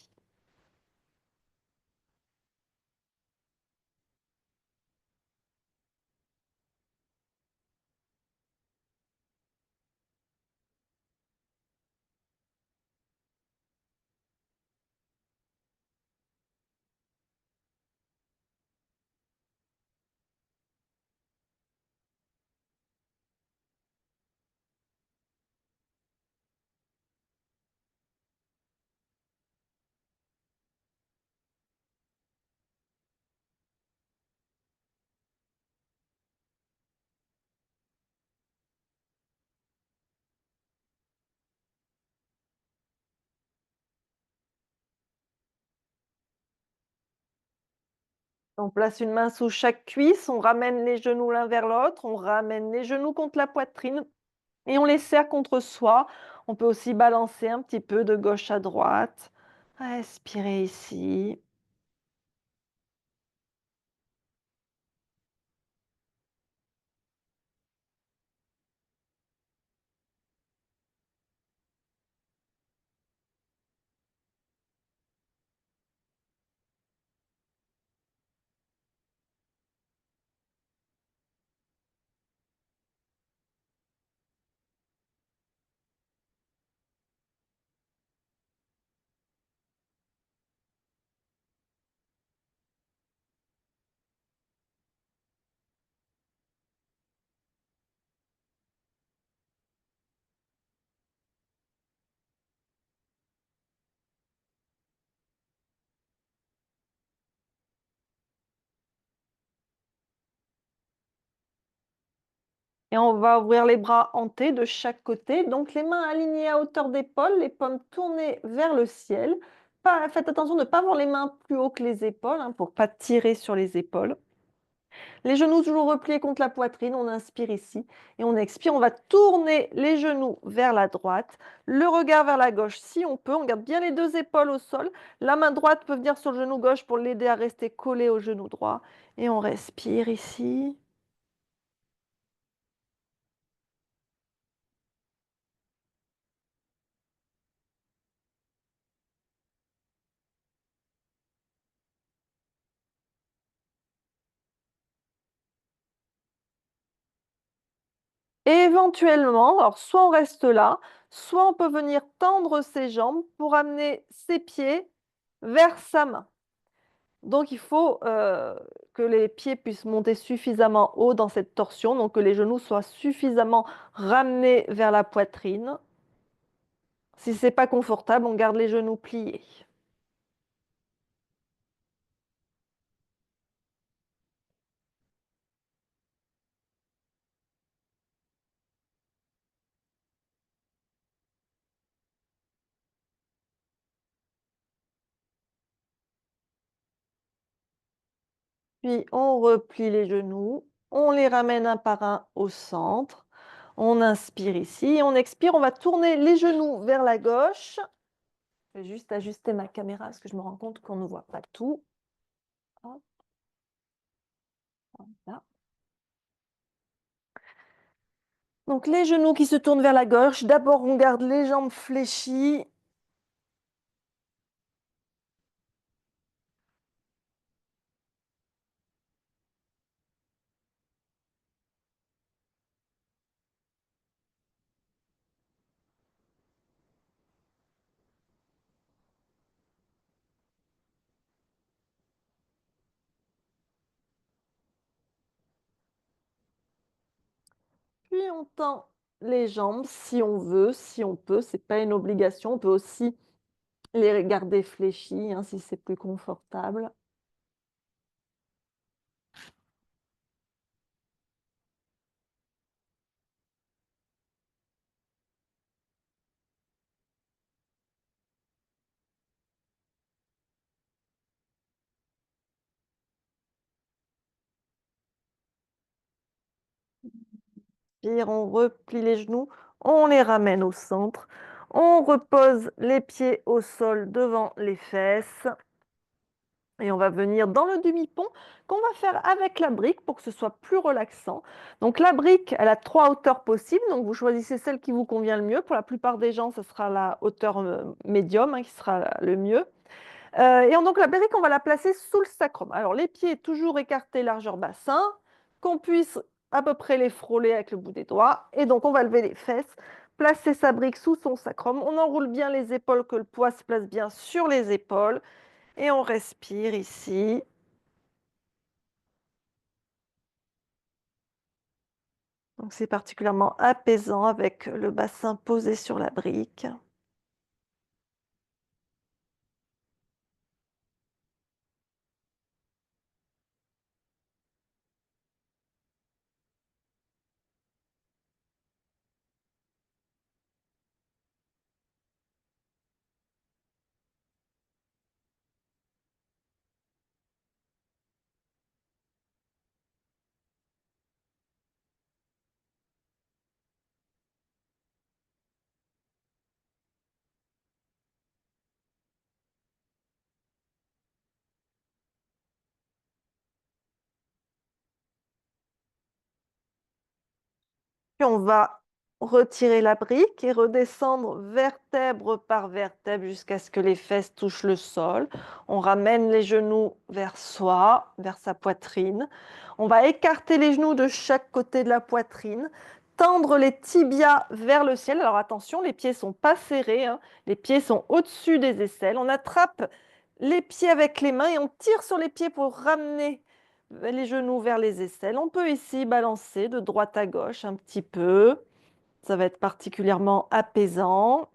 On place une main sous chaque cuisse, on ramène les genoux l'un vers l'autre, on ramène les genoux contre la poitrine et on les serre contre soi. On peut aussi balancer un petit peu de gauche à droite. Respirez ici. Et on va ouvrir les bras en T de chaque côté. Donc les mains alignées à hauteur d'épaule, les paumes tournées vers le ciel. Faites attention de ne pas avoir les mains plus haut que les épaules hein, pour ne pas tirer sur les épaules. Les genoux toujours repliés contre la poitrine. On inspire ici et on expire. On va tourner les genoux vers la droite, le regard vers la gauche si on peut. On garde bien les deux épaules au sol. La main droite peut venir sur le genou gauche pour l'aider à rester collé au genou droit. Et on respire ici. Et éventuellement, alors soit on reste là, soit on peut venir tendre ses jambes pour amener ses pieds vers sa main. Donc il faut que les pieds puissent monter suffisamment haut dans cette torsion, donc que les genoux soient suffisamment ramenés vers la poitrine. Si ce n'est pas confortable, on garde les genoux pliés. Puis on replie les genoux, on les ramène un par un au centre. On inspire ici, on expire, on va tourner les genoux vers la gauche. Je vais juste ajuster ma caméra parce que je me rends compte qu'on ne voit pas tout. Hop, voilà. Donc les genoux qui se tournent vers la gauche. D'abord, on garde les jambes fléchies. Puis on tend les jambes si on veut, si on peut. Ce n'est pas une obligation. On peut aussi les garder fléchies hein, si c'est plus confortable. Puis on replie les genoux, on les ramène au centre. On repose les pieds au sol devant les fesses. Et on va venir dans le demi-pont qu'on va faire avec la brique pour que ce soit plus relaxant. Donc la brique, elle a 3 hauteurs possibles. Donc vous choisissez celle qui vous convient le mieux. Pour la plupart des gens, ce sera la hauteur médium hein, qui sera le mieux. Donc la brique, on va la placer sous le sacrum. Alors les pieds toujours écartés largeur bassin, qu'on puisse à peu près les frôler avec le bout des doigts. Et donc on va lever les fesses, placer sa brique sous son sacrum. On enroule bien les épaules, que le poids se place bien sur les épaules. Et on respire ici. Donc c'est particulièrement apaisant avec le bassin posé sur la brique. Puis on va retirer la brique et redescendre vertèbre par vertèbre jusqu'à ce que les fesses touchent le sol. On ramène les genoux vers soi, vers sa poitrine. On va écarter les genoux de chaque côté de la poitrine, tendre les tibias vers le ciel. Alors attention, les pieds ne sont pas serrés, hein. Les pieds sont au-dessus des aisselles. On attrape les pieds avec les mains et on tire sur les pieds pour ramener les genoux vers les aisselles. On peut ici balancer de droite à gauche un petit peu. Ça va être particulièrement apaisant.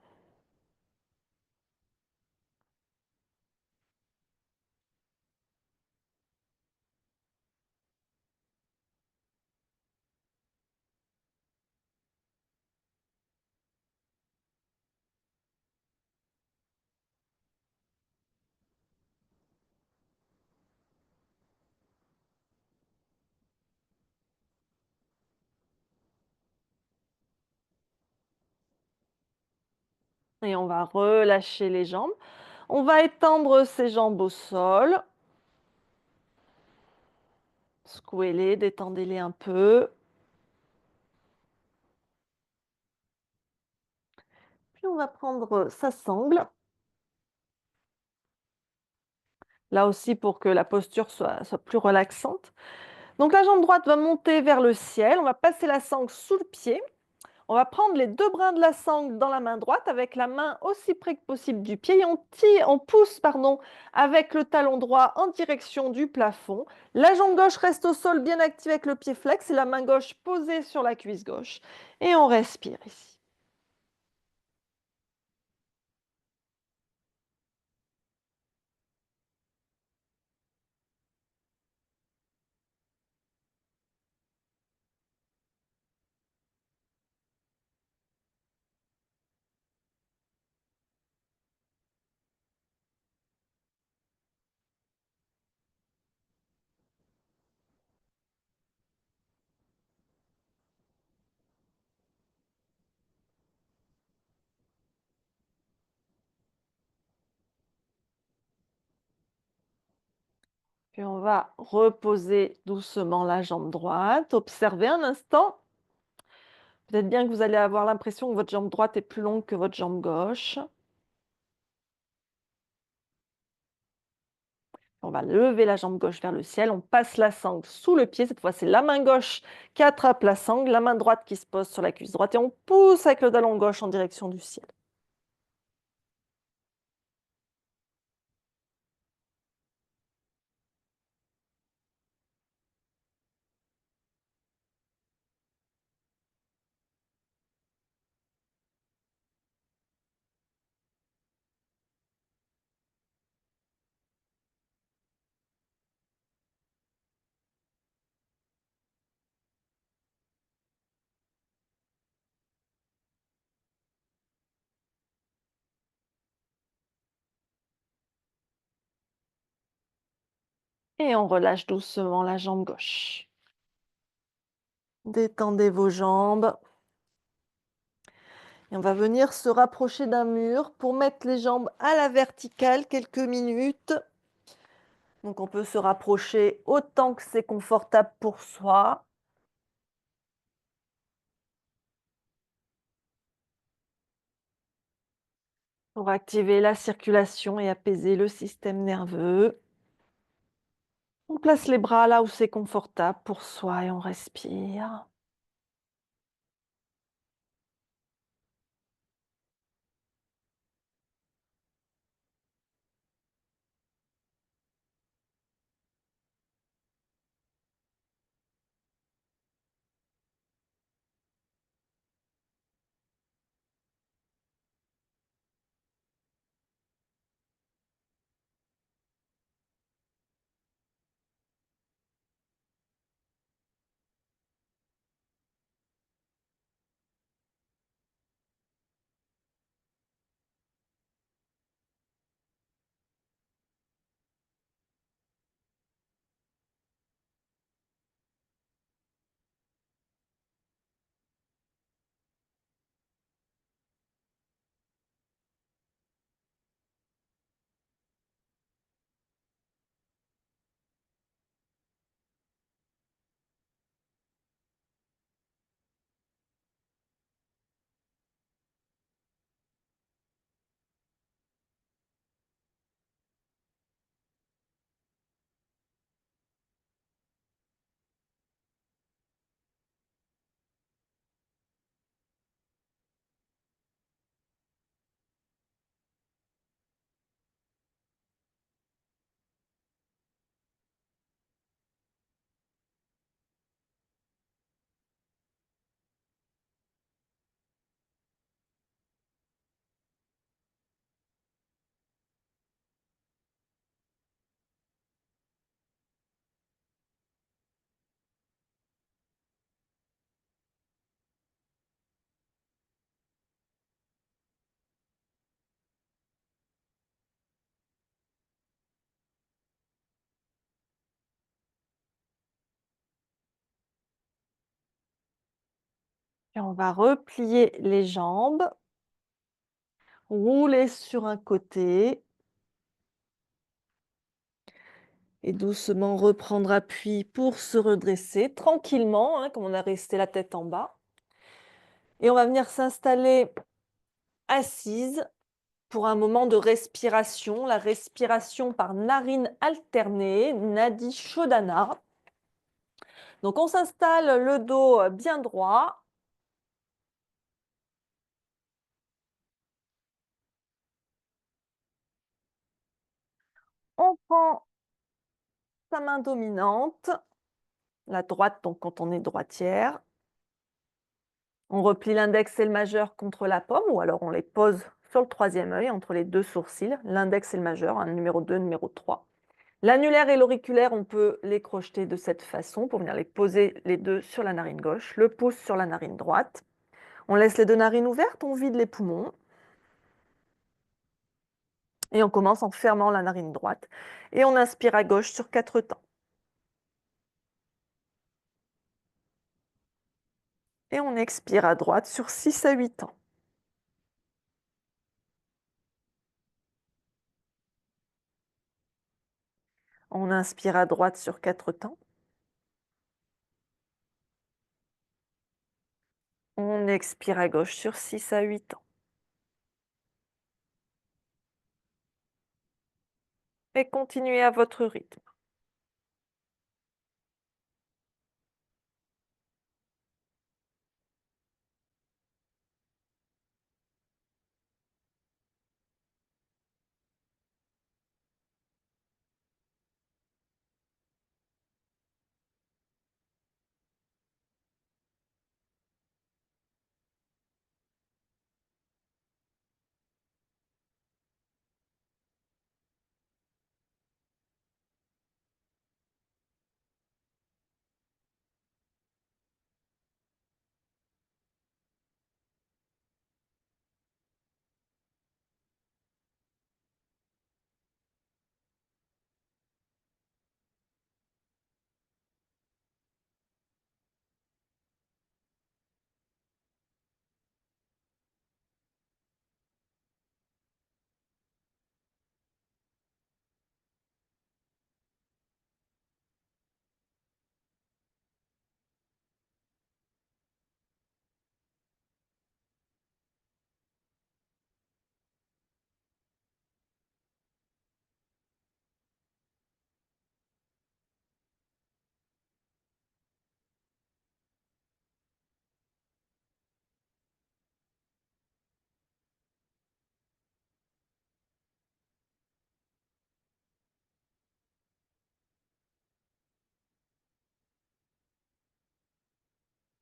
Et on va relâcher les jambes. On va étendre ses jambes au sol. Secouez-les, détendez-les un peu. Puis on va prendre sa sangle. Là aussi pour que la posture soit plus relaxante. Donc la jambe droite va monter vers le ciel, on va passer la sangle sous le pied. On va prendre les deux brins de la sangle dans la main droite avec la main aussi près que possible du pied et on pousse avec le talon droit en direction du plafond. La jambe gauche reste au sol bien active avec le pied flex et la main gauche posée sur la cuisse gauche. Et on respire ici. Puis on va reposer doucement la jambe droite. Observez un instant. Peut-être bien que vous allez avoir l'impression que votre jambe droite est plus longue que votre jambe gauche. On va lever la jambe gauche vers le ciel, on passe la sangle sous le pied. Cette fois, c'est la main gauche qui attrape la sangle, la main droite qui se pose sur la cuisse droite et on pousse avec le talon gauche en direction du ciel. Et on relâche doucement la jambe gauche. Détendez vos jambes. Et on va venir se rapprocher d'un mur pour mettre les jambes à la verticale quelques minutes. Donc on peut se rapprocher autant que c'est confortable pour soi. Pour activer la circulation et apaiser le système nerveux. On place les bras là où c'est confortable pour soi et on respire. Et on va replier les jambes, rouler sur un côté et doucement reprendre appui pour se redresser tranquillement, hein, comme on a resté la tête en bas. Et on va venir s'installer assise pour un moment de respiration, la respiration par narine alternée, Nadi Shodhana. Donc, on s'installe le dos bien droit. On prend sa main dominante, la droite, donc quand on est droitière. On replie l'index et le majeur contre la paume, ou alors on les pose sur le troisième œil, entre les deux sourcils, l'index et le majeur, un numéro 2, numéro 3. L'annulaire et l'auriculaire, on peut les crocheter de cette façon pour venir les poser les deux sur la narine gauche, le pouce sur la narine droite. On laisse les deux narines ouvertes, on vide les poumons. Et on commence en fermant la narine droite. Et on inspire à gauche sur 4 temps. Et on expire à droite sur 6 à 8 temps. On inspire à droite sur 4 temps. On expire à gauche sur 6 à 8 temps. Et continuez à votre rythme.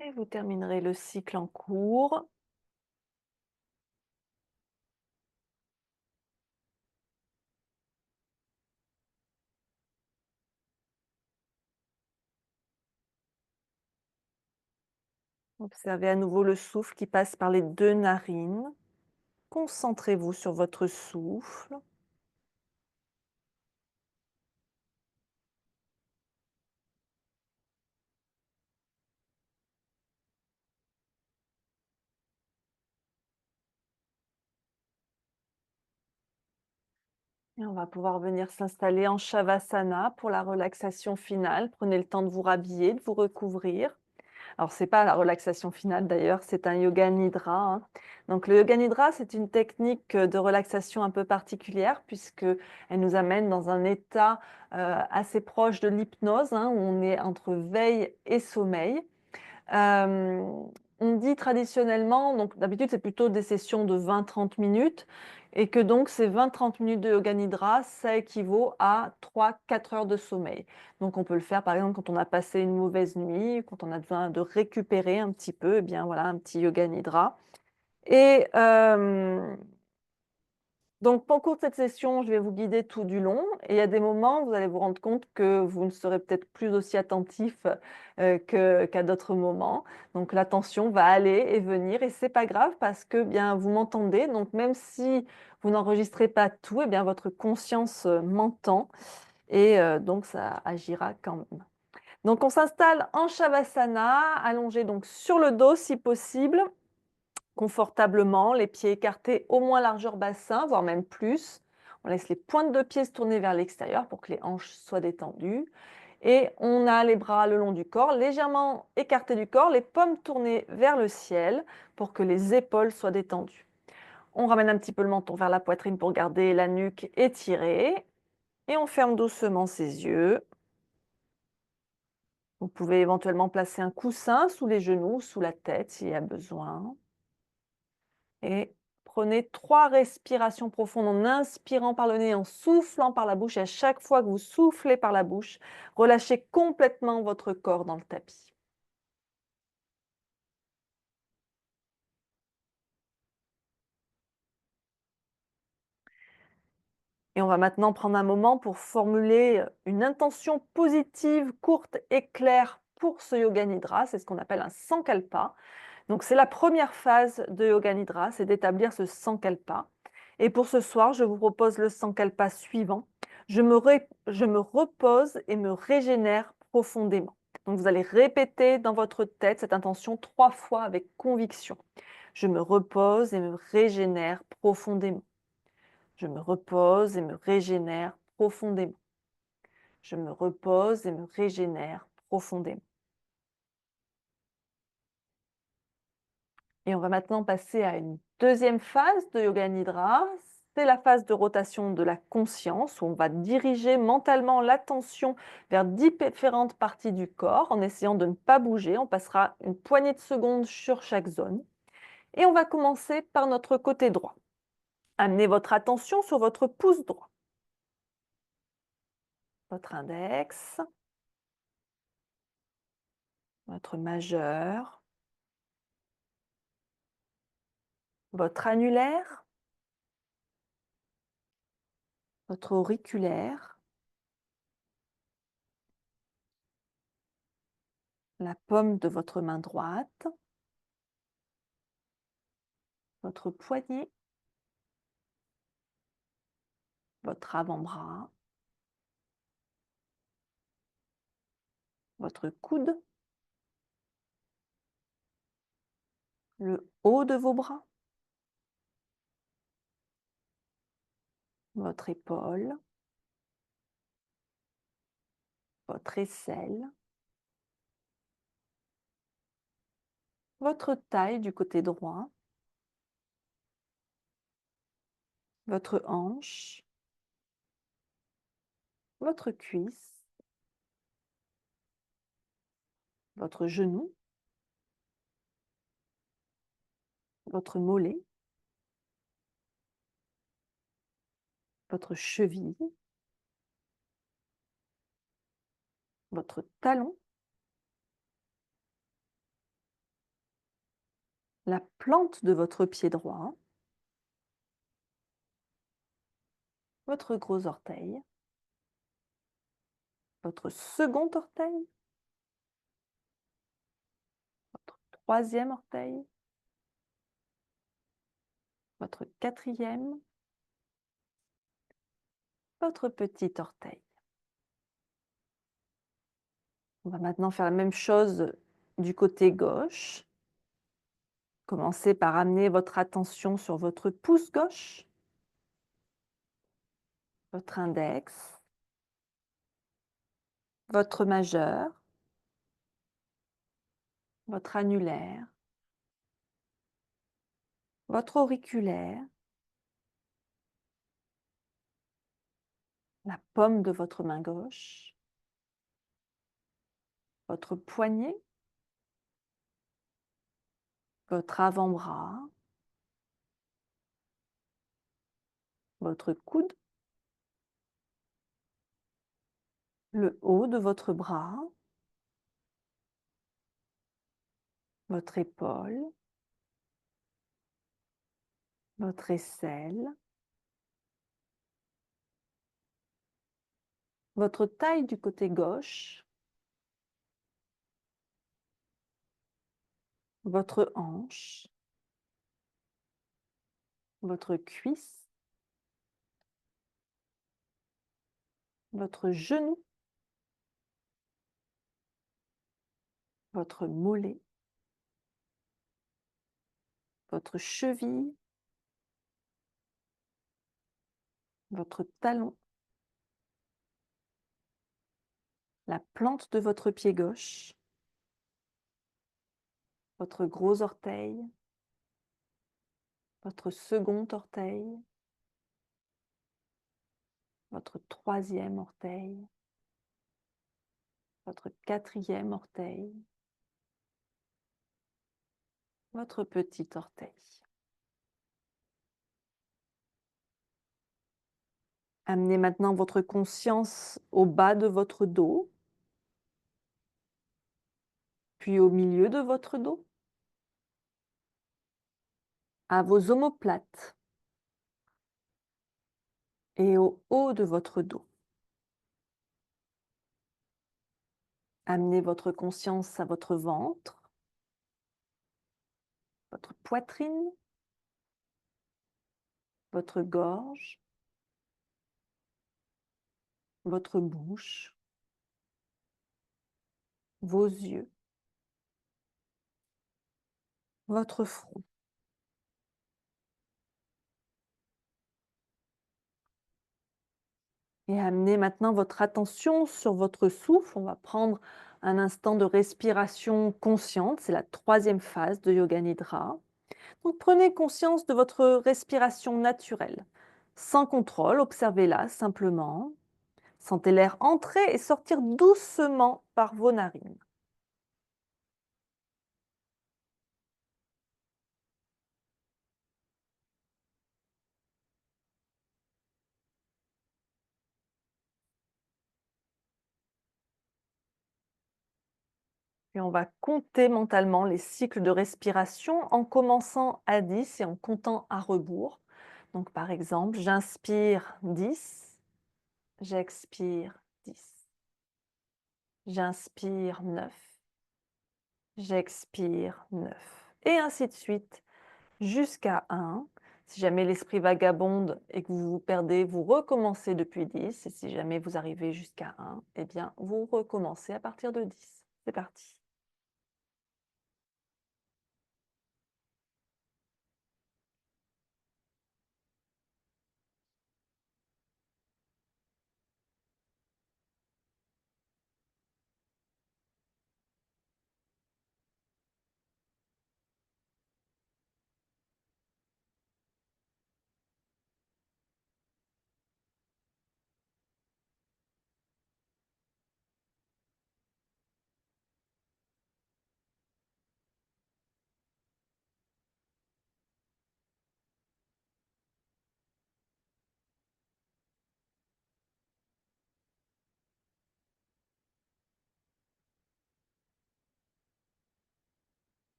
Et vous terminerez le cycle en cours. Observez à nouveau le souffle qui passe par les deux narines. Concentrez-vous sur votre souffle. Et on va pouvoir venir s'installer en Shavasana pour la relaxation finale. Prenez le temps de vous rhabiller, de vous recouvrir. Alors, ce n'est pas la relaxation finale d'ailleurs, c'est un yoga nidra, hein. Donc, le yoga nidra, c'est une technique de relaxation un peu particulière puisqu'elle nous amène dans un état assez proche de l'hypnose, hein, où on est entre veille et sommeil. Euh, on dit traditionnellement, donc d'habitude c'est plutôt des sessions de 20-30 minutes, et que donc ces 20-30 minutes de yoga nidra, ça équivaut à 3-4 heures de sommeil. Donc on peut le faire par exemple quand on a passé une mauvaise nuit, quand on a besoin de récupérer un petit peu, et bien voilà un petit yoga nidra. Et donc, au cours de cette session, je vais vous guider tout du long. Et il y a des moments où vous allez vous rendre compte que vous ne serez peut-être plus aussi attentif qu'à d'autres moments. Donc, l'attention va aller et venir. Et c'est pas grave parce que bien, vous m'entendez. Donc, même si vous n'enregistrez pas tout, et bien, votre conscience m'entend. Et donc, ça agira quand même. Donc, on s'installe en Shavasana, allongé donc sur le dos si possible, confortablement, les pieds écartés au moins largeur bassin, voire même plus. On laisse les pointes de pied se tourner vers l'extérieur pour que les hanches soient détendues. Et on a les bras le long du corps, légèrement écartés du corps, les paumes tournées vers le ciel pour que les épaules soient détendues. On ramène un petit peu le menton vers la poitrine pour garder la nuque étirée. Et on ferme doucement ses yeux. Vous pouvez éventuellement placer un coussin sous les genoux, sous la tête s'il y a besoin. Et prenez 3 respirations profondes en inspirant par le nez, en soufflant par la bouche. Et à chaque fois que vous soufflez par la bouche, relâchez complètement votre corps dans le tapis. Et on va maintenant prendre un moment pour formuler une intention positive, courte et claire pour ce Yoga Nidra. C'est ce qu'on appelle un Sankalpa. Donc c'est la première phase de Yoga Nidra, c'est d'établir ce Sankalpa. Et pour ce soir, je vous propose le Sankalpa suivant. Je me repose et me régénère profondément. Donc vous allez répéter dans votre tête cette intention 3 fois avec conviction. Je me repose et me régénère profondément. Je me repose et me régénère profondément. Je me repose et me régénère profondément. Et on va maintenant passer à une deuxième phase de Yoga Nidra. C'est la phase de rotation de la conscience où on va diriger mentalement l'attention vers différentes parties du corps en essayant de ne pas bouger. On passera une poignée de secondes sur chaque zone. Et on va commencer par notre côté droit. Amenez votre attention sur votre pouce droit, votre index, votre majeur, votre annulaire, votre auriculaire, la paume de votre main droite, votre poignet, votre avant-bras, votre coude, le haut de vos bras, votre épaule, votre aisselle, votre taille du côté droit, votre hanche, votre cuisse, votre genou, votre mollet, votre cheville, votre talon, la plante de votre pied droit, votre gros orteil, votre second orteil, votre troisième orteil, votre quatrième, votre petit orteil. On va maintenant faire la même chose du côté gauche. Commencez par amener votre attention sur votre pouce gauche, votre index, votre majeur, votre annulaire, votre auriculaire, la paume de votre main gauche, votre poignet, votre avant-bras, votre coude, le haut de votre bras, votre épaule, votre aisselle, votre taille du côté gauche, votre hanche, votre cuisse, votre genou, votre mollet, votre cheville, votre talon, la plante de votre pied gauche, votre gros orteil, votre second orteil, votre troisième orteil, votre quatrième orteil, votre petit orteil. Amenez maintenant votre conscience au bas de votre dos, puis au milieu de votre dos, à vos omoplates et au haut de votre dos. Amenez votre conscience à votre ventre, votre poitrine, votre gorge, votre bouche, vos yeux, votre front. Et amenez maintenant votre attention sur votre souffle. On va prendre un instant de respiration consciente. C'est la troisième phase de Yoga Nidra. Donc prenez conscience de votre respiration naturelle. Sans contrôle, observez-la simplement. Sentez l'air entrer et sortir doucement par vos narines. Puis on va compter mentalement les cycles de respiration en commençant à 10 et en comptant à rebours. Donc par exemple, j'inspire 10, j'expire 10. J'inspire 9, j'expire 9. Et ainsi de suite jusqu'à 1. Si jamais l'esprit vagabonde et que vous vous perdez, vous recommencez depuis 10. Et si jamais vous arrivez jusqu'à 1, eh bien, vous recommencez à partir de 10. C'est parti.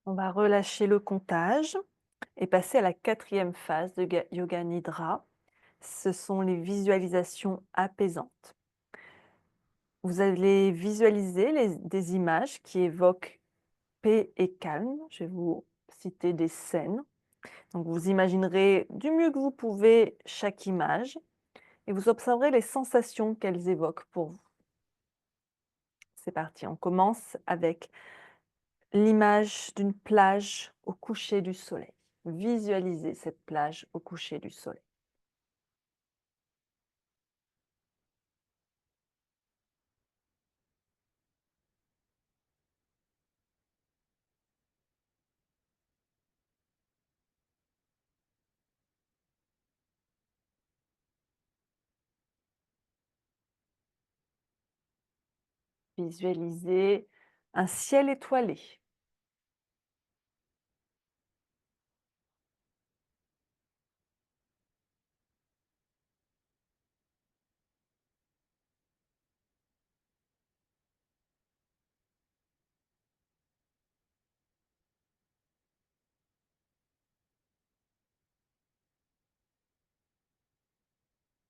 On va relâcher le comptage et passer à la quatrième phase de Yoga Nidra. Ce sont les visualisations apaisantes. Vous allez visualiser des images qui évoquent paix et calme. Je vais vous citer des scènes. Donc vous imaginerez du mieux que vous pouvez chaque image et vous observerez les sensations qu'elles évoquent pour vous. C'est parti, on commence avec l'image d'une plage au coucher du soleil. Visualisez cette plage au coucher du soleil. Visualisez un ciel étoilé.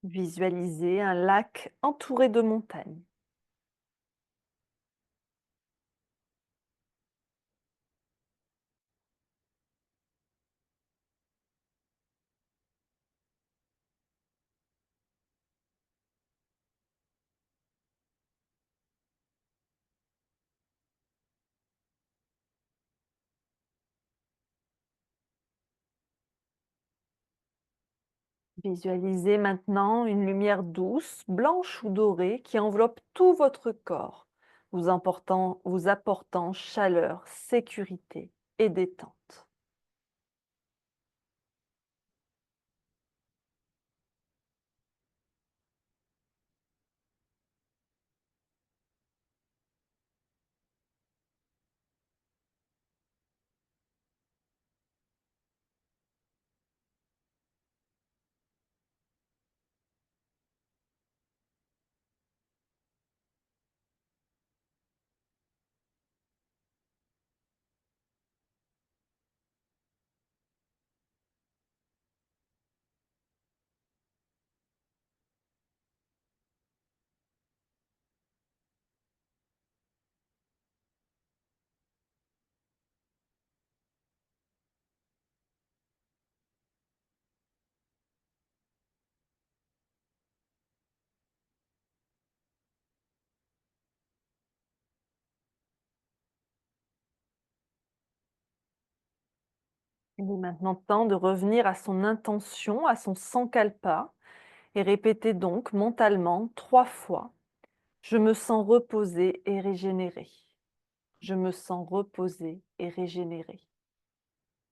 Visualisez un lac entouré de montagnes. Visualisez maintenant une lumière douce, blanche ou dorée, qui enveloppe tout votre corps, vous apportant chaleur, sécurité et détente. Il est maintenant temps de revenir à son intention, à son sankalpa, et répétez donc mentalement 3 fois: je me sens reposé et régénéré. Je me sens reposé et régénéré.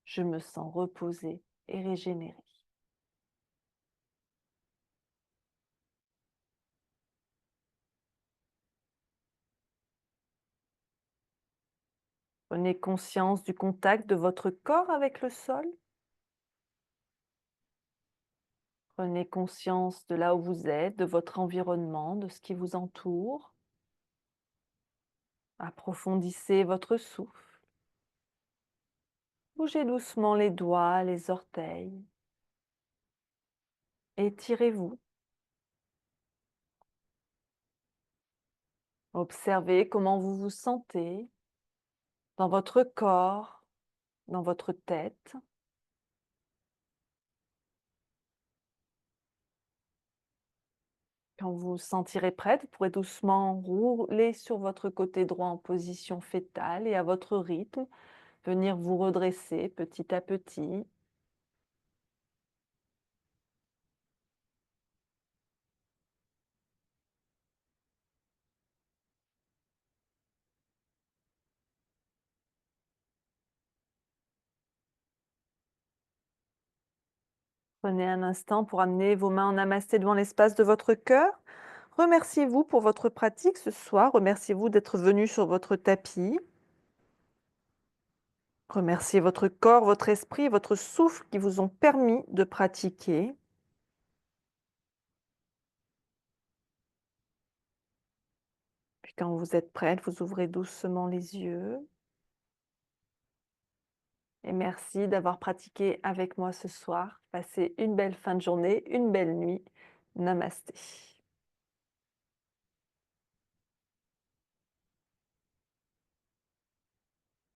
Je me sens reposé et régénéré. Prenez conscience du contact de votre corps avec le sol. Prenez conscience de là où vous êtes, de votre environnement, de ce qui vous entoure. Approfondissez votre souffle. Bougez doucement les doigts, les orteils. Étirez-vous. Observez comment vous vous sentez dans votre corps, dans votre tête. Quand vous vous sentirez prête, vous pourrez doucement rouler sur votre côté droit en position fétale et à votre rythme, venir vous redresser petit à petit. Prenez un instant pour amener vos mains en namasté devant l'espace de votre cœur. Remerciez-vous pour votre pratique ce soir. Remerciez-vous d'être venu sur votre tapis. Remerciez votre corps, votre esprit, votre souffle qui vous ont permis de pratiquer. Puis quand vous êtes prête, vous ouvrez doucement les yeux. Et merci d'avoir pratiqué avec moi ce soir. Passez une belle fin de journée, une belle nuit. Namasté.